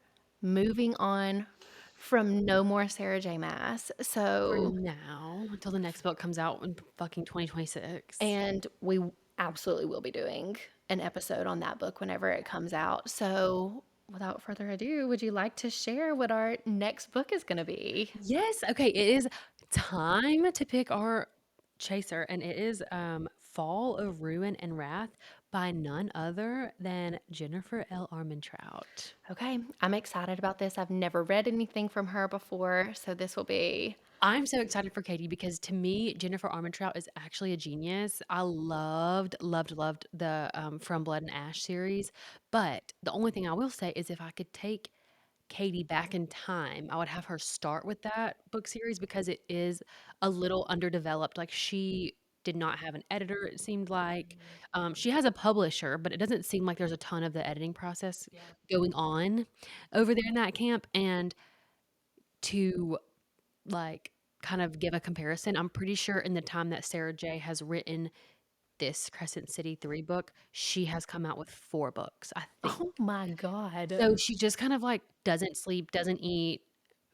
moving on from No More Sarah J. Maas. For So, now, until the next book comes out in fucking 2026. and we absolutely will be doing an episode on that book whenever it comes out. So, without further ado, would you like to share what our next book is going to be? Yes, okay, it is time to pick our chaser, and it is, Fall of Ruin and Wrath by none other than Jennifer L. Armentrout. Okay, I'm excited about this. I've never read anything from her before, so this will be I'm so excited for Katie because to me, Jennifer Armentrout is actually a genius. I loved the, From Blood and Ash series, but the only thing I will say is if I could take Katie back in time, I would have her start with that book series because it is a little underdeveloped. Like she did not have an editor, it seemed like. She has a publisher, but it doesn't seem like there's a ton of the editing process going on over there in that camp. And to like kind of give a comparison, I'm pretty sure in the time that Sarah J has written this Crescent City 3 book, she has come out with 4 books, I think. oh my God. So she just kind of like doesn't sleep, doesn't eat,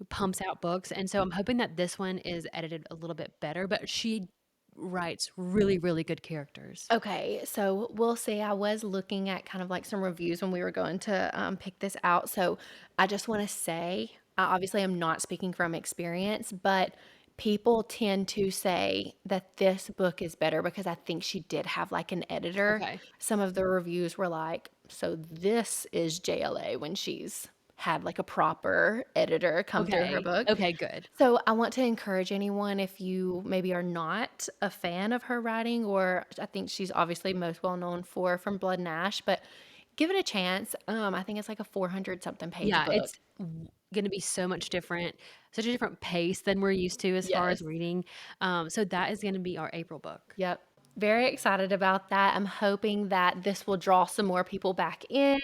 pumps out books. And so I'm hoping that this one is edited a little bit better, but she writes really, really good characters. Okay, so we'll see. I was looking at kind of like some reviews when we were going to pick this out. So I just want to say, I obviously am not speaking from experience, but people tend to say that this book is better because I think she did have like an editor. Okay. Some of the reviews were like, so this is JLA when she's had like a proper editor come through her Okay. book. Okay, good. So I want to encourage anyone if you maybe are not a fan of her writing, or I think she's obviously most well known for From Blood and Ash, but give it a chance. I think it's like a 400 something page Yeah, book. it's gonna be so much different, such a different pace than we're used to as far as Yes. reading. So that is gonna be our April book. Yep. Very excited about that. I'm hoping that this will draw some more people back in.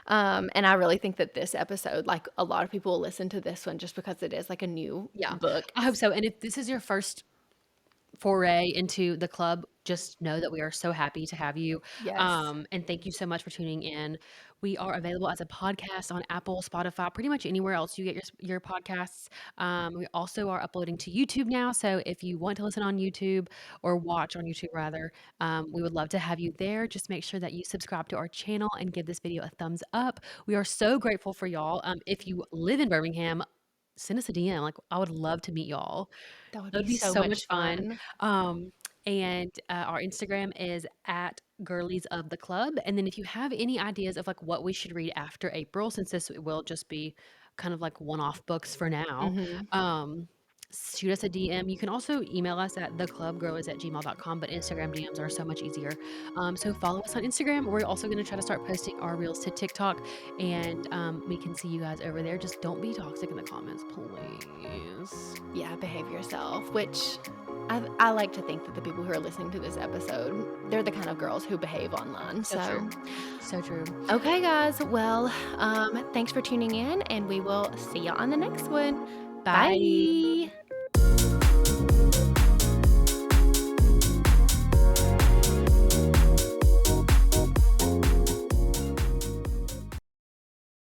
And I really think that this episode, like a lot of people will listen to this one just because it is like a new Yeah, book. I hope so. And if this is your first foray into the club, just know that we are so happy to have you. Yes. And thank you so much for tuning in. We are available as a podcast on Apple, Spotify, pretty much anywhere else you get your podcasts. We also are uploading to YouTube now. So if you want to listen on YouTube or watch on YouTube rather, we would love to have you there. Just make sure that you subscribe to our channel and give this video a thumbs up. We are so grateful for y'all. If you live in Birmingham, send us a DM. Like, I would love to meet y'all. That would It be would be so so much much fun. fun. Um, and our Instagram is at Girlies of the Club. And then if you have any ideas of like what we should read after April, since this will just be kind of like one-off books for now, Mhm. shoot us a DM. You can also email us at theclubgirlies@gmail.com, but Instagram DMs are so much easier. So follow us on Instagram. We're also going to try to start posting our reels to TikTok, and we can see you guys over there. Just don't be toxic in the comments, please. Yeah, behave yourself, which I like to think that the people who are listening to this episode, they're the kind of girls who behave online. So true. So, So true. okay, guys. Well, thanks for tuning in, and we will see you on the next one. Bye. Bye.